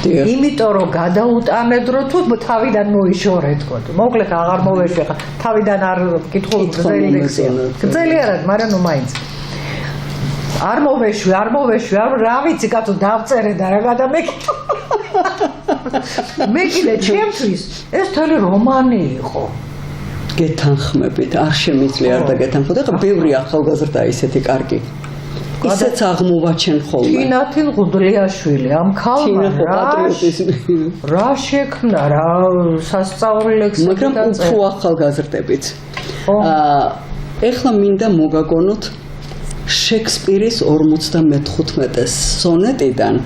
იმიტომ რომ გადაუტანედ რომ თუ თავიდან მოიშორე თქო მოკლედ აღარ მოვეშვი ხა თავიდან არ კითხულ გზელი ლექსია გზელი არა მაგრამ ნუ მაინც არ მოვეშვი რა ვიცი კაცო დავწერე და რა გადამეკითხა მეკიდე ჩემთვის ეს თელი რომანი იყო გეთანხმებით არ შემიძლია არ დაგეთანხმოთ ეხლა ბევრი ახალგაზრდა ისეთი კარგი ისეც აღმოვაჩენ ხოლმე თინათინ ღუდლიაშვილი ამ ქალმა რა შექმნა რა სასწაული ლექსები მაგრამ უფრო ახალგაზრდებით ეხლა მინდა მოგაგონოთ შექსპირის 55 სონეტიდან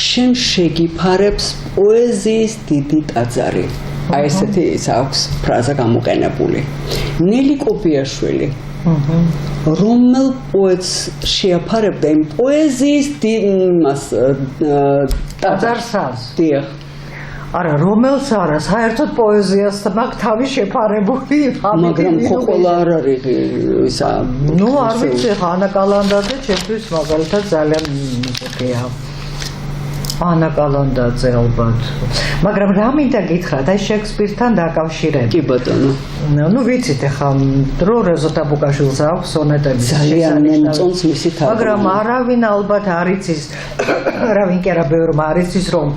შენ შეგიფარებს პოეზიის დიდი ტაძარი აი ესეთი აქვს ფრაზა გამოყენებული ნელი კობიაშვილი რომელ პოეტს შეაფარებდა იმ პოეზიის იმას ტაძარსაც დიახ არა რომელს არა საერთოდ პოეზიას მაგ თავი შეფარებული მაგრამ ხო ყველა არ არის ისა ნუ არ ვიცი ხა ანა კალანდაძე ჩემთვის მაგალითად ძალიან მიგია ანა კალანდაძე ალბათ მაგრამ რა მინდა გითხრათ აი შექსპირთან დაკავშირებით კი ბატონო ნუ ვიცით ხა დრო რეზოტაბუკაშვილს აქვს სონეტები ძალიან მომწონს მისი თარგმანი მაგრამ არავინ ალბათ არ იცის არავინ კი არა ბევრმა არ იცის რომ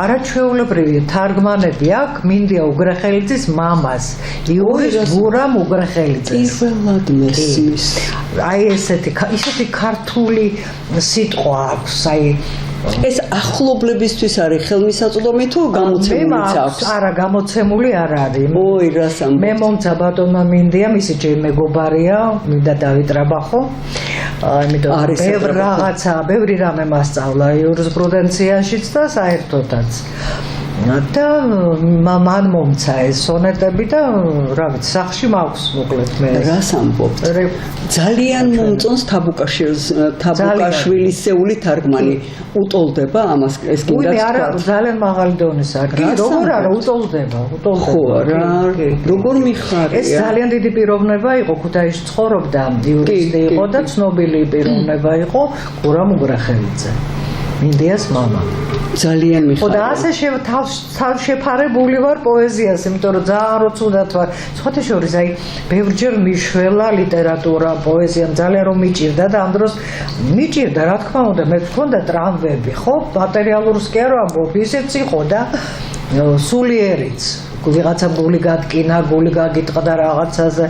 არაჩვეულებრივი თარგმანები აქვს მინდია უგრეხელიძის მამას იური გურამ უგრეხელიძეს პირველად მესმის აი ისეთი ქართული სიტყვა აქვს აი ეს ახლობლებისთვის არის ხელმისაწვდომი თუ გამოცემულიც აქვს? არა, გამოცემული არ არის. ой, რას ამბობ? მე მომცა ბატონმა მინდია, მისი ჯერ მეგობარია, მინდა დავიტრაბახო. იმიტომ ბევრი რამე მასწავლა იურისპრუდენციაშიც და საერთოდაც. და მან მომცა ეს სონეტები და რა ვიცი, სახში მაქვს მოკლედ მე. რას ამბობთ? ძალიან მომწონს თაბუკაშვილისეული თარგმანი. უტოლდება ამას ეს კიდაც. უი, არა, ძალიან მაღალი დონისა. კი, როგორ არა, უტოლდება. ხო, რა, როგორ მიხარია? ეს ძალიან დიდი პიროვნება იყო, ქუთაისში ცხოვრობდა, იურისტი იყო და ცნობილი პიროვნება იყო გურამ უგრახელიძე. მინდიას მამა. ძალიან მიხარია. ხო და ასე შეფარებული ვარ პოეზიას, იმიტომ რომ ძალიან რო ცუდად ვარ. სხვათა შორის, აი, ბევრჯერ მიშველა ლიტერატურა, პოეზია, ძალიან რომ მიჭირდა და ამ დროს მიჭირდა, რა თქმა უნდა, მე მქონდა ტრამვები, ხო? მატერიალურს კი არ ვამბობ, ისეც იყო და სულიერიც. ვიღაცა გული გატკინა, გული გაგიტყდა რაღაცაზე.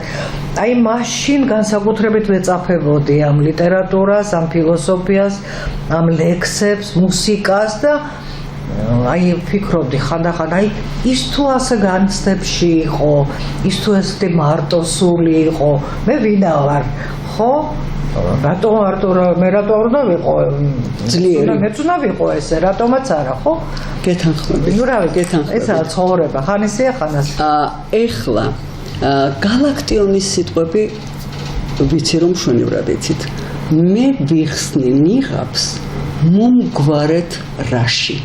აი მაშინ განსაკუთრებით ვეწაფებოდი ამ ლიტერატურას, ამ ფილოსოფიას, ამ ლექსებს, მუსიკას და აი ფიქრობდი ხანდახან, აი ის თუ ასე განცდებში იყო, ის თუ ესეთი მარტოსული იყო, მე ვინა ვარ, ხო? რატომ მე რატო არ უნდა ვიყო ძლიერი მეც უნდა ვიყო ესე რატომაც არა ხო გეთანხმები ნუ რა ვიცი ესაა ცხოვრება ხანისია ხანას ეხლა galaktionis სიტყვები ვიცი რომ შვენივრად იცით მე ვიხსნი ნიღაბს მომგვარეთ რაში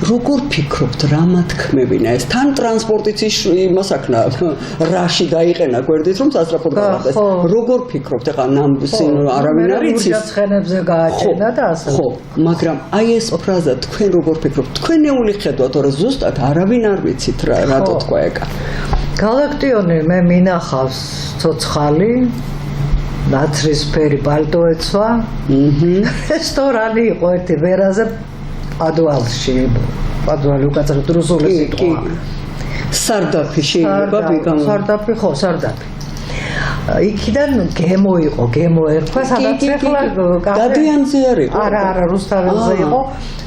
როგორ ფიქრობთ რა მათქმევინა ეს თან ტრანსპორტიც იმას აქნა რაში დაიყენა გვერდით რომ სასწრაფოდ გავახდეს როგორ ფიქრობთ ეხლა ნამსინ არავინ არ იცის ცხენებზე გააჩენა და ასე ხო მაგრამ აი ეს ფრაზა თქვენ როგორ ფიქრობთ თქვენეული ხედვა თორე ზუსტად არავინ არ ვიცით რატო თქვა ეკა galaktionი მე მინახავს ცოცხალი ნაცრისფერი პალტო ეცვა რესტორანი იყო ერთი ვერაზე პადუალში პადუალი უკაცრავ რუსული სიტყვა სარდაფი შეიძლება ვიგამ სარდაფი ხო სარდაფი იქიდან გემო იყო, გემო ერქვა, სადაც ახლა დადიანზე არ იყო? არა, რუსთაველზე იყო,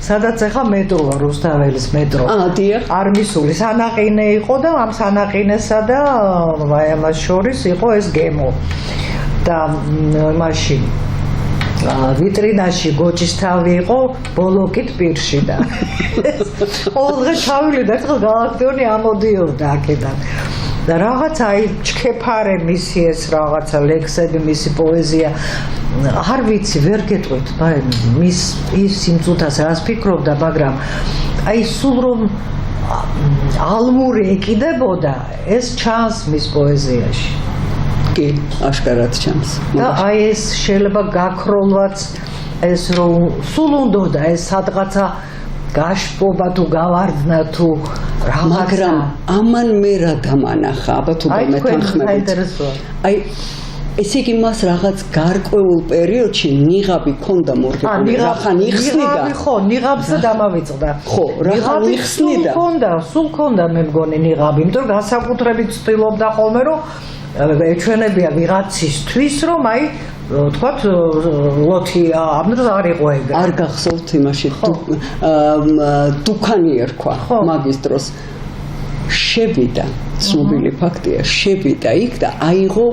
სადაც ახლა მეტროა, რუსთაველის მეტრო. დიახ. არმისული სანაყინე იყო და ამ სანაყინესა და ამას შორის იყო ეს გემო. და მაშინ ვიტრინაში გოჭის თავი იყო ბოლოკით პირში და ყოველდღე ჩავილი და გალაქტიონი ამოდიოდა აქედან. და რაღაც აი ჩქეფარე მისი ეს რაღაცა ლექსები, მისი პოეზია არ ვიცი, ვერ გეტყვით, მის ის სიმწუთას რას ფიქრობდა, მაგრამ აი სულ რომ ალმური ეკიდებოდა, ეს ჩანს მის პოეზიაში. კი, აშკარად ჩანს. და აი ეს შეიძლება გაქროლვაც ეს რომ სულ უნდოდა ეს სადღაცა გაშფობა თუ გავარდნა თუ რაღაცა. მაგრამ ამან მე რა დამანახა, აბა თუ მეთანხმებით. აი ესე იგი მას რაღაც გარკვეულ პერიოდში ნიღაბი ქონდა მორგებული, რახან იხსნიდა. ხო, ნიღაბზე დამავიწყდა. ხო, რახან იხსნიდა. სულ ქონდა მე მგონი ნიღაბი, იმიტომ რომ განსაკუთრებით ცდილობდა ხოლმე რომ ეჩვენებია ვიღაცისთვის რომ აი თქვათ ლოთი ამ დროს არ იყო ეგრე. არ გახსოვთ იმაში დუქანი ერქვა მაგის დროს. შევიდა, ცნობილი ფაქტია, შევიდა იქ და აიღო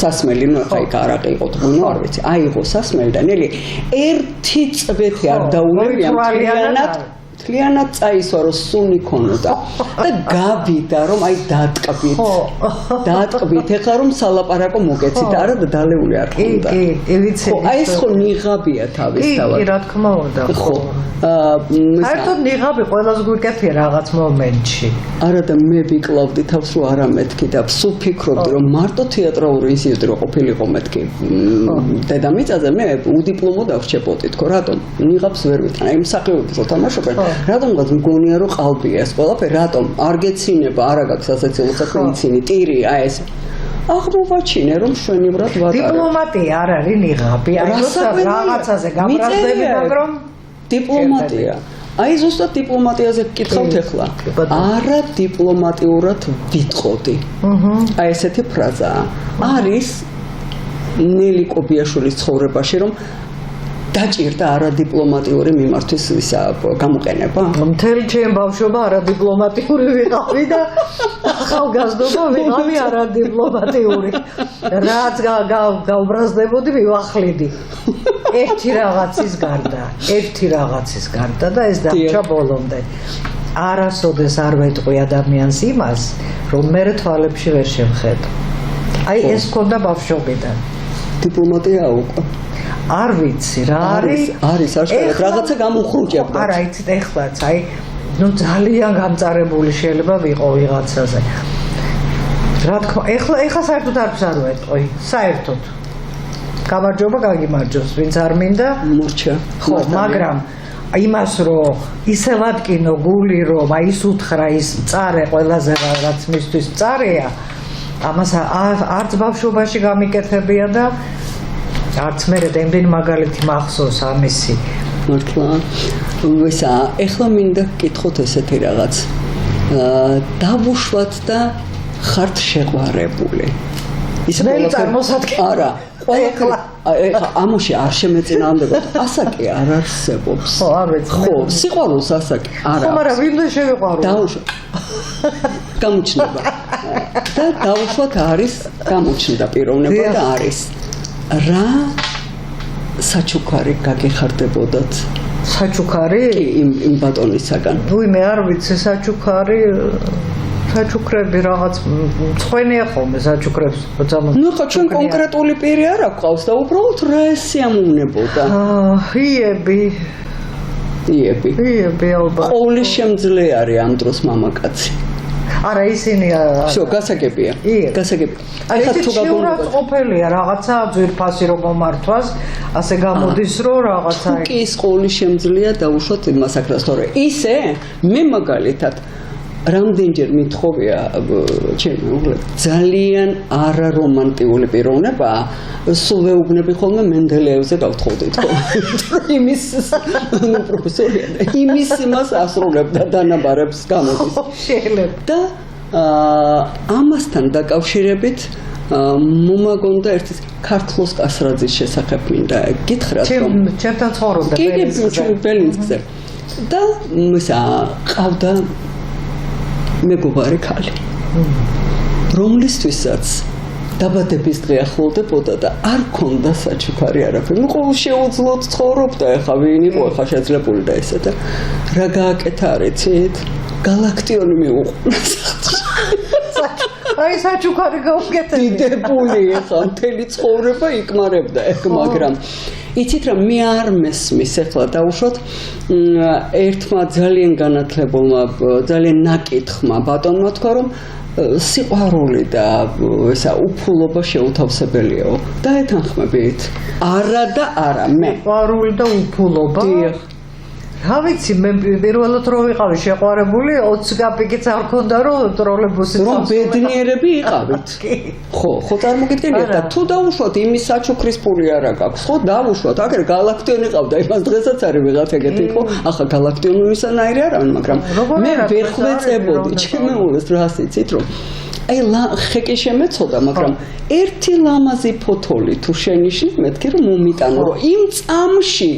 სასმელი, ნუ ხა იქ არაყი იყო, ნუ არ ვიცი, აიღო სასმელი და ნელი ერთი წვეთი არ დაულებია მთლიანად წაისვა რომ სუნი ქონოდა და გავიდა რომ აი დაატყვით ეხლა რომ სალაპარაკო მოგეცით არა და დალეული არ ქონდა კი ვიცი აი ეს ხო ნიღაბია თავისთავად კი რა თქმა უნდა ხო საერთოდ ნიღაბი ყველას გვიკეთია რაღაც მომენტში არა და მე ვიკლავდი თავს რომ არა მეთქი და სულ ფიქრობდი რომ მარტო თეატრალური ინსტიტუტი რო ყოფილიყო მეთქი დედამიწაზე მე უდიპლომო დავრჩებოდი თქო რატომ ნიღაბს ვერ ვიტან აი მსახიობებს რო თამაშობენ რატომღაც მგონია რომ ყალბია ეს ყველაფერი რატომ არ გეცინება არა გაქვს ასეთი უცხო იცინი ტირი აი ეს აღმოვაჩინე რომ შვენივრად ვატარებ დიპლომატია არ არის ნიღაბი აი რაღაცაზე გაბრაზდები მაგრამ დიპლომატია აი ზუსტად დიპლომატიაზე გკითხავთ ახლა არა დიპლომატიურად ვიტყოდი აი ესეთი ფრაზაა არის ნელი კობიაშვილის ცხოვრებაში რომ დაჭირდა არადიპლომატიური მიმართვის ისა გამოყენება? მთელი ჩემი ბავშვობა არადიპლომატიური ვიყავი და ახალგაზრდობა ვიყავი არადიპლომატიური. რაც გავბრაზდებოდი ვივახლიდი. ერთი რაღაცის გარდა და ეს დარჩა ბოლომდე. არასოდეს არ ვეტყვი ადამიანს იმას, რომ მე თვალებში ვერ შევხედო. აი ეს მქონდა ბავშვობიდან. დიპლომატია უკვე არ ვიცი რა არის აშკარად რაღაცა გამოხრუჭებდა არა იცით ეხლაც აი ნუ ძალიან გამწარებული შეიძლება ვიყო ვიღაცაზე რა თქმა ეხლა საერთოდ არ ვეტყვი საერთოდ გამარჯობა გაგიმარჯოს ვინც არ მინდა მურჩა ხო მაგრამ იმას რომ ისე ვატკინო გული რომ აი ის უთხრა ის მწარე ყველაზე რაც მისთვის მწარეა ამას არც ბავშვობაში გამიკეთებია და არც მე რამდენი მაგალითი მახსოვს ამისი მართლა ვისა ეხლა მინდა გკითხოთ ესეთი რაღაც დავუშვათ და ხართ შეყვარებული ის მე წარმოსადგენ არა ეხლა ამოში არ შემეწინააღმდეგოთ ასაკი არ არსებობს ხო არ ვიცი ხო სიყვარულს ასაკი არა ხო მაგრამ ვინმე შევიყვარო დაუშვათ გამოჩნდება და დავუშვათ არის გამოჩნდა პიროვნება და არის რა საჩუქარი გაგეხარდებოდათ? საჩუქარი? კი, იმ ბატონისაგან. ვუი, მე არ ვიცი საჩუქარი, საჩუქრები რაღაც მწვენეა ხოლმე საჩუქრებს. ნუ ხო ჩვენ კონკრეტული პირი არ აქვს და უბრალოდ რა ესიამოვნებოდა? იები ალბათ. ყოვლის შემძლე ამ დროს მამაკაცი. არა ისინი всё გასაგებია გასაგებია ახლა თუ გაგონებთ ყოფილია რაღაცა ძვირფასი რომ მომართვას ასე გამოდის რომ რაღაცა კი ის ყოველი შემძლეა დაუშვათ მასაკრას თორე ისე მე მაგალითად რამდენჯერ მithოვია ჩემი უღლე ძალიან არარომანტიული პიროვნებაა სულ ვეუბნები ხოლმე მენდელეევზე გავთხოვდი თქო იმის პროფესორია იმის იმას ასრულებდა დანაბარებს გამოდის შეიძლება და ამასთან დაკავშირებით მომაგონდა ერთის ქართლოს კასრაძის შესახებ მინდა გითხრათ რომ ჩემთან ცხოვრობდა ბელინსკზე და ისა ყავდა მეგობარი ქალი რომლისთვისაც დაბადების დღე ახლოვდებოდა და არ ქონდა საჩუქარი არაფერი. ნუ ყოველ შეუძლოდ ცხოვრობდა ეხა ვინ იყო ეხა შეძლებული და ესა და რა გააკეთა არ იცით? გალაქტიონი მეუყვნა საერთოდ. აი საჩუქარი გავუკეთე. დიდებული ეხა მთელი ცხოვრება იკმარებდა ეგ მაგრამ იცით რა მე არ მესმის ეხლა დაუშვათ ერთმა ძალიან განათლებულმა ძალიან ნაკითხმა ბატონმა თქვა რომ სიყვარული და ესა უფულობა შეუთავსებელიაო. დაეთანხმებით? არა და არა მე. სიყვარული და უფულობა? დიახ. რა ვიცი მე პირველად რო ვიყავი შეყვარებული 20 კაპიკიც არ ქონდა რომ ტროლებუსით რომ ბედნიერები იყავით. ხო წარმოგიდგენიათ და თუ დაუშვათ იმის საჩუქრის ფული არა გაქვს ხო დაუშვათ აგერ გალაქტიონი ყავდა იმას დღესაც არის ვიღაც ეგეთი იყო ახლა გალაქტიონისანაირი არ არის მაგრამ მე ვერ ხვეწებოდი ჩემეულეს რას იცით რომ აი ხეკი შემეცოდა მაგრამ ერთი ლამაზი ფოთოლი თუ შენიშნით მეთქი რომ მომიტანო რომ იმ წამში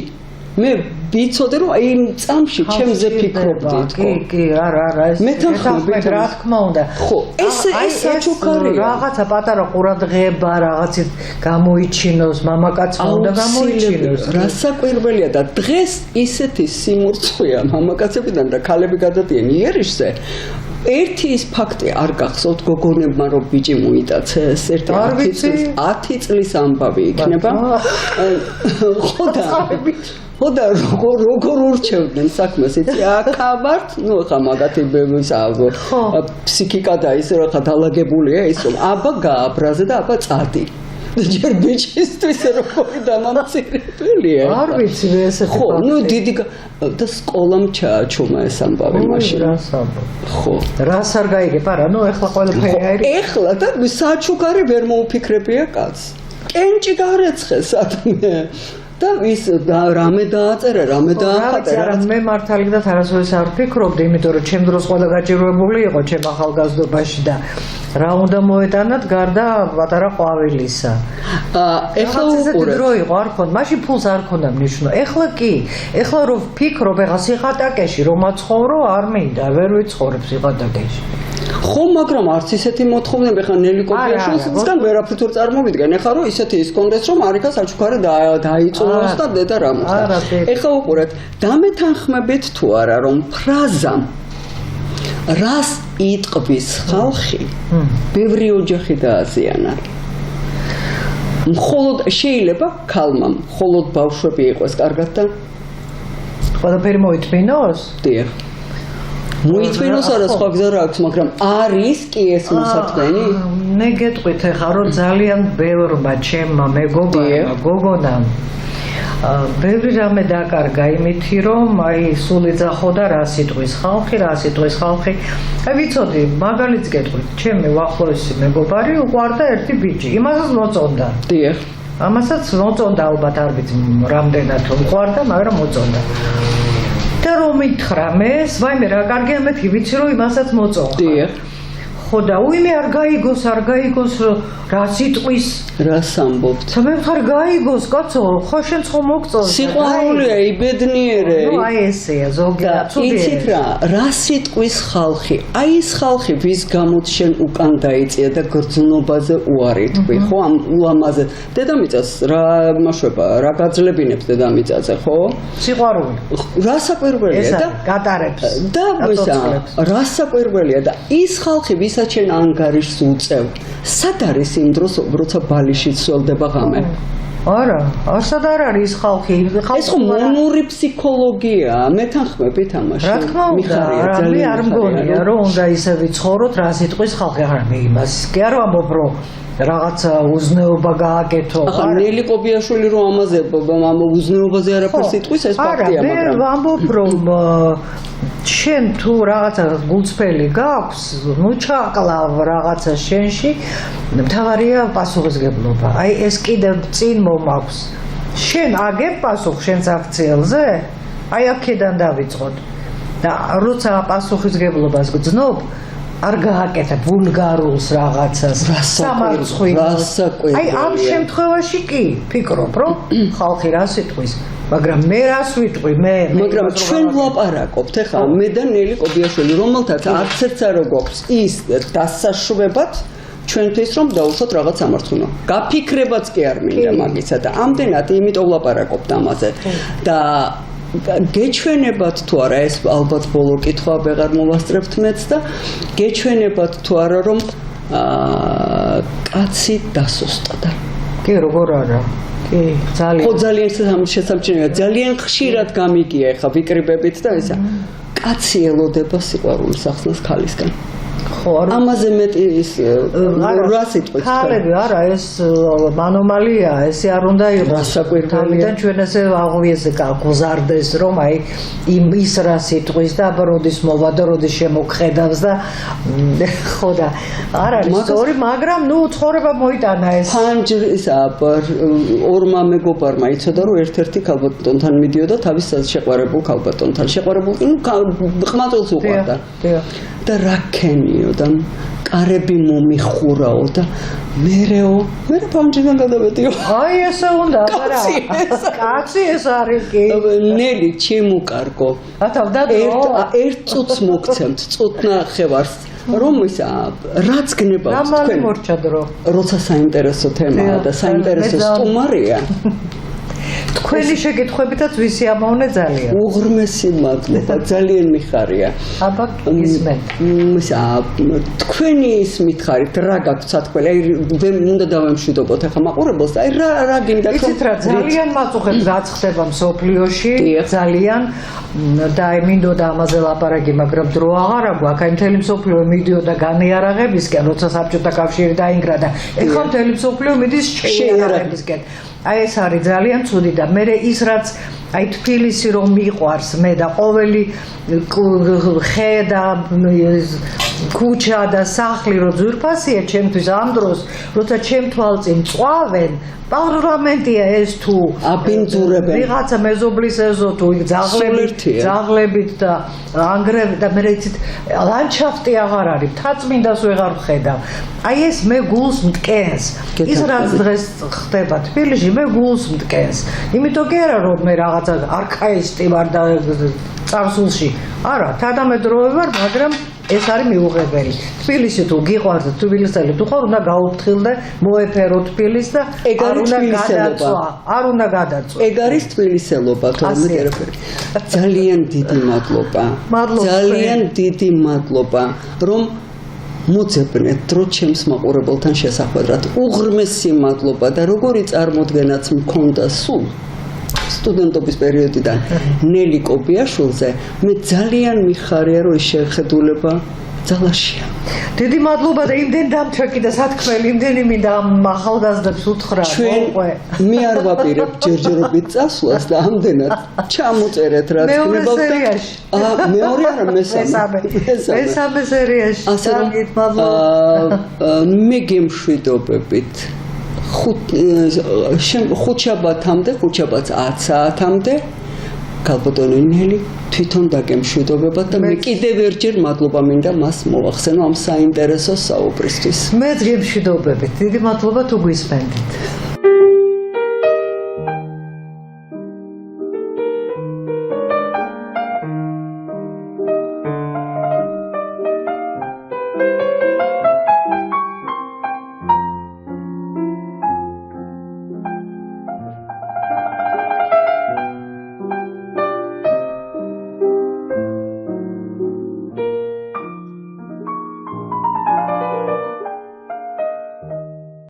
მე ვიცოდე რომ აი იმ წამში ჩემზე ფიქრობდით ხო კი არა ეს მეთანხმებით რა თქმა უნდა ხო ეს საჩუქარია რაღაცა პატარა ყურადღება რაღაცით გამოიჩინოს მამაკაცმა უნდა გამოიჩინოს რასაკვირველია და დღეს ისეთი სიმურწყვეა მამაკაცებიდან და ქალები გადადიან იერიშზე ერთი ის ფაქტი არ გახსოვთ გოგონებმა რომ ბიჭი მოიტაცეს ერთი 10 წლის ამბავი იქნება ხო და როგორ ურჩევდნენ საქმეს იცი აქა ვართ ნუ ხა მაგათი ფსიქიკა და ის რა ხა დაალაგებულია ის რომ აბა გააბრაზე და აბა წადი ჯერ ბიჭისთვის როგორი დამამცირებელია არ ვიცი ესეთი ხო ნუ დიდი და სკოლამ ჩააჩუმა ეს ამბავი მაშინ ხო რას არ გაიგებ არა ნუ ეხლა ყველაფერი არის ეხლა და საჩუქარი ვერ მოუფიქრებია კაცს კენჭი გარეცხეს სადმე და ის რამე დააწერა, რამე დაახატა. მე მართალიდან არასოდეს არ ფიქრობდი, იმიტომ რომ ჩემ დროს ყველა გაჭირვებული იყო ჩემ ახალგაზრდობაში და რა უნდა მოეტანათ გარდა პატარა ყვავილისა. ეხლა უყურე დრო იყო არ ქონდა, მაშინ ფულს არ ქონდა მნიშვნელობა. ეხლა კი, ეხლა რომ ფიქრობ, ეხლა სიხატაკეში რომ აცხოვრო არ მინდა, ვერ ვიცხოვრებ სიხატაკეში. ხო, მაგრამ არც ისეთი მოთხოვნები ხა ნელი კოპიაშვილისგან ვერაფრით ვერ წარმოვიდგენ. ეხლა რომ ისეთი ის კონდეს რომ არიქა საჩუქარი დაიწუნოს და დედა რა მოხდა. ეხლა უყურეთ, დამეთანხმებით თუ არა რომ ფრაზამ რას იტყვის ხალხი ბევრი ოჯახი დააზიანა. მხოლოდ შეიძლება ქალმა მხოლოდ ბავშვები იყოს კარგად და ყველაფერი მოითმინოს? დიახ. მოითმინოს არა სხვა გზა რა აქვს, მაგრამ არის კი ეს მოსათმენი? მე გეტყვით ახლა რომ ძალიან ბევრმა ჩემმა მეგობარმა გოგონამ ბევრი რამე დაკარგა იმითი რომ აი სული ძახოდა რა სიტყვის ხალხი აი ვიცოდი მაგალითს გეტყვით ჩემი უახლოესი მეგობარი უყვარდა ერთი ბიჭი იმასაც მოწონდა დიახ ამასაც მოწონდა ალბათ არ ვიცი რამდენად უყვარდა მაგრამ მოწონდა და რომ ითხრა მეს ვაიმე რა კარგია მეთქი ვიცი რომ იმასაც მოწონდა დიახ ხო და უიმე არ გაიგოს რა სიტყვის რას ამბობთ მე ხარ გაიგოს კაცო ხო შენ ხო მოგწონს სიყვარულია იბედნიერე ნუ აი ესეა ზოგადად იცით რა სიტყვის ხალხი აი ეს ხალხი ვის გამოც შენ უკან დაიწია და გრძნობაზე უარი თქვი ხო ამ ულამაზე დედამიწას რა მაშვება რა გაძლებინებს დედამიწაზე ხო სიყვარული რასაკვირველია და გატარებს და რასაკვირველია და ის ხალხი ვისაც შენ ანგარიშს უწევ სად არის იმ დროს როცა ბალიში ცველდება ღამე არა ასად არ არის ხალხი ეს ხო მონური ფსიქოლოგია მეთანხმებით ამაში რა თქმა უნდა მე არ მგონია რომ უნდა ისე ვიცხოვროთ რა სიტყვის ხალხი არა მე იმას კი არ ვამბობ რომ რაღაცა უზნეობა გააკეთო ახლა ნელი კოპიაშვილი რომ ამაზე ამ უზნეობაზე არაფერს იტყვის ეს ფაქტია მაგრამ მე ვამბობ რომ შენ თუ რაღაცა გულწრფელი გაქვს ნუ ჩაყლავ რაღაცა შენში მთავარია პასუხისგებლობა აი ეს კიდევ წინ მომაქვს შენ აგებ პასუხს შენს აქციელზე აი აქედან დავიწყოთ და როცა პასუხისგებლობას გძნობ არ გააკეთა ვულგარულს რაღაცას, სამარცხვინოს. აი ამ შემთხვევაში კი ფიქრობ, რომ ხალხი რას იტყვის, მაგრამ მე რას ვიტყვი, მაგრამ ჩვენ ვლაპარაკობთ ახლა მე და ნელი კობიაშვილი, რომელთაც არც ერთს არ გვაქვს ის დასაშვებად ჩვენთვის რომ დავუშვათ რაღაც სამარცხვინო. გაფიქრებაც კი არ მინდა მაგისა და ამდენად იმიტომ ვლაპარაკობთ ამაზე და გეჩვენებათ თუ არა ეს ალბათ ბოლო კითხვა ვეღარ მოვასწრებთ მეც და გეჩვენებათ თუ არა რომ კაცი დასუსტდა. კი როგორ არა? კი ძალიან. ხო ძალიან შესამჩნევია ძალიან ხშირად გამიგია ხა ვიკრიბებით და ისა კაცი ელოდება სიყვარულის ახსნას ქალისგან. ამაზე მეტი ის რა სიტყვით ქალები არა ეს ანომალია ესე არ უნდა იყოს საკვირველია ჩვენ ესე აღვიეზე გაზარდეს რომ აი ის რა სიტყვის და აბა როდის მოვა და როდის შემოგხედავს და ხო და არ არის სწორი მაგრამ ნუ ცხოვრება მოიტანა ეს ფანჯრის ორმა მეგობარმა იცოდა რომ ერთ-ერთი ქალბატონთან მიდიოდა თავის შეყვარებულ ქალბატონთან შეყვარებულ ხმაწელს უყვარდა და რა ქენიო და კარები მომიხურაო და მე ფანჯრიდან გადავედიო აი ესე უნდა არა კაცი ეს არის კი ნელი ჩემუკარგო ერთ წუთს მოგცემთ წუთნახევარს რომ ისა რაც გნებავთ თქვენ მორჩადრო როცა საინტერესო თემაა და საინტერესო სტუმარია თქვენი შეკითხვებითაც ვისიამოვნე ძალიან. უღრმესი მადლობა, ძალიან მიხარია. აბა ისმენ. თქვენი ის მითხარით რა გაქვთ სათქმელი? აი უნდა დავემშვიდობოთ ახლა მაყურებელს. აი რა გინდა თქვენ? იცით რა ძალიან მაწუხებს რაც ხდება მსოფლიოში, ძალიან და აი მინდოდა ამაზე ლაპარაკი, მაგრამ დრო აღარა გვაქვს. აი მთელი მსოფლიო მიდიოდა განიარაღებისკენ, როცა საბჭოთა კავშირი დაინგრა და ეხლა მთელი მსოფლიო მიდის შეიარაღებისკენ. აი ეს არის ძალიან ცუდი და მე ის რაც აი თბილისი რომ მიყვარს მე და ყოველი ხე და ქუჩა და სახლი რო ძვირფასია ჩემთვის ამ დროს როცა ჩემ თვალწინ წვავენ პარლამენტია ეს თუ აბინძურებენ ვიღაცა მეზობლის ეზო თუ ძაღლებით და ანგრევით და მე იცით ლანდშაფტი აღარ არის მთაწმინდას ვეღარ ვხედავ აი ეს მე გულს მტკენს ის რაც დღეს ხდება თბილისში მე გულს მტკენს იმიტომ კი არა რომ მე რაღაცა არქაისტი ვარ და წარსულში არა თანამედროვე ვარ მაგრამ ეს არის მიუღებელი. თბილისი თუ გიყვარს და თბილისელი თუ ხარ, უნდა გაუფრთხილდე, მოეფერო თბილისს და არ უნდა გადაწვა. არ უნდა გადაწვა. ეგ არის თბილისელობა, თორმეტ ერაფერი. ძალიან დიდი მადლობა. ძალიან დიდი მადლობა, რომ მოძებნეთ დრო ჩემს მაყურებელთან შესახვედრად. უღრმესი მადლობა და როგორი წარმოდგენაც მქონდა სულ სტუდენტობის პერიოდიდან ნელი კობიაშვილზე მე ძალიან მიხარია რომ ეს შეხედულება ძალაშია. დიდი მადლობა და იმდენ დამჩაკი და სათქმელი იმდენი მინდა ახალგაზრდებს უთხრა მოყვე. მე არ ვაპირებ ჯერჯერობით წასვლას და ამდენად ჩამოწერეთ რა გნებავთ და მეორე არა მესამე სერიაში. ძალიან მადლობა. მე გემშვიდობებით. ხუთშაბათამდე, ხუთშაბათს 10 საათამდე ქალბატონი ნელი თვითონ დაგემშვიდობებათ და მე კიდევ ერთჯერ მადლობა მინდა მას მოვახსენო ამ საინტერესო საუბრისთვის. მეც გემშვიდობებით. დიდი მადლობა თუ გვისმენთ.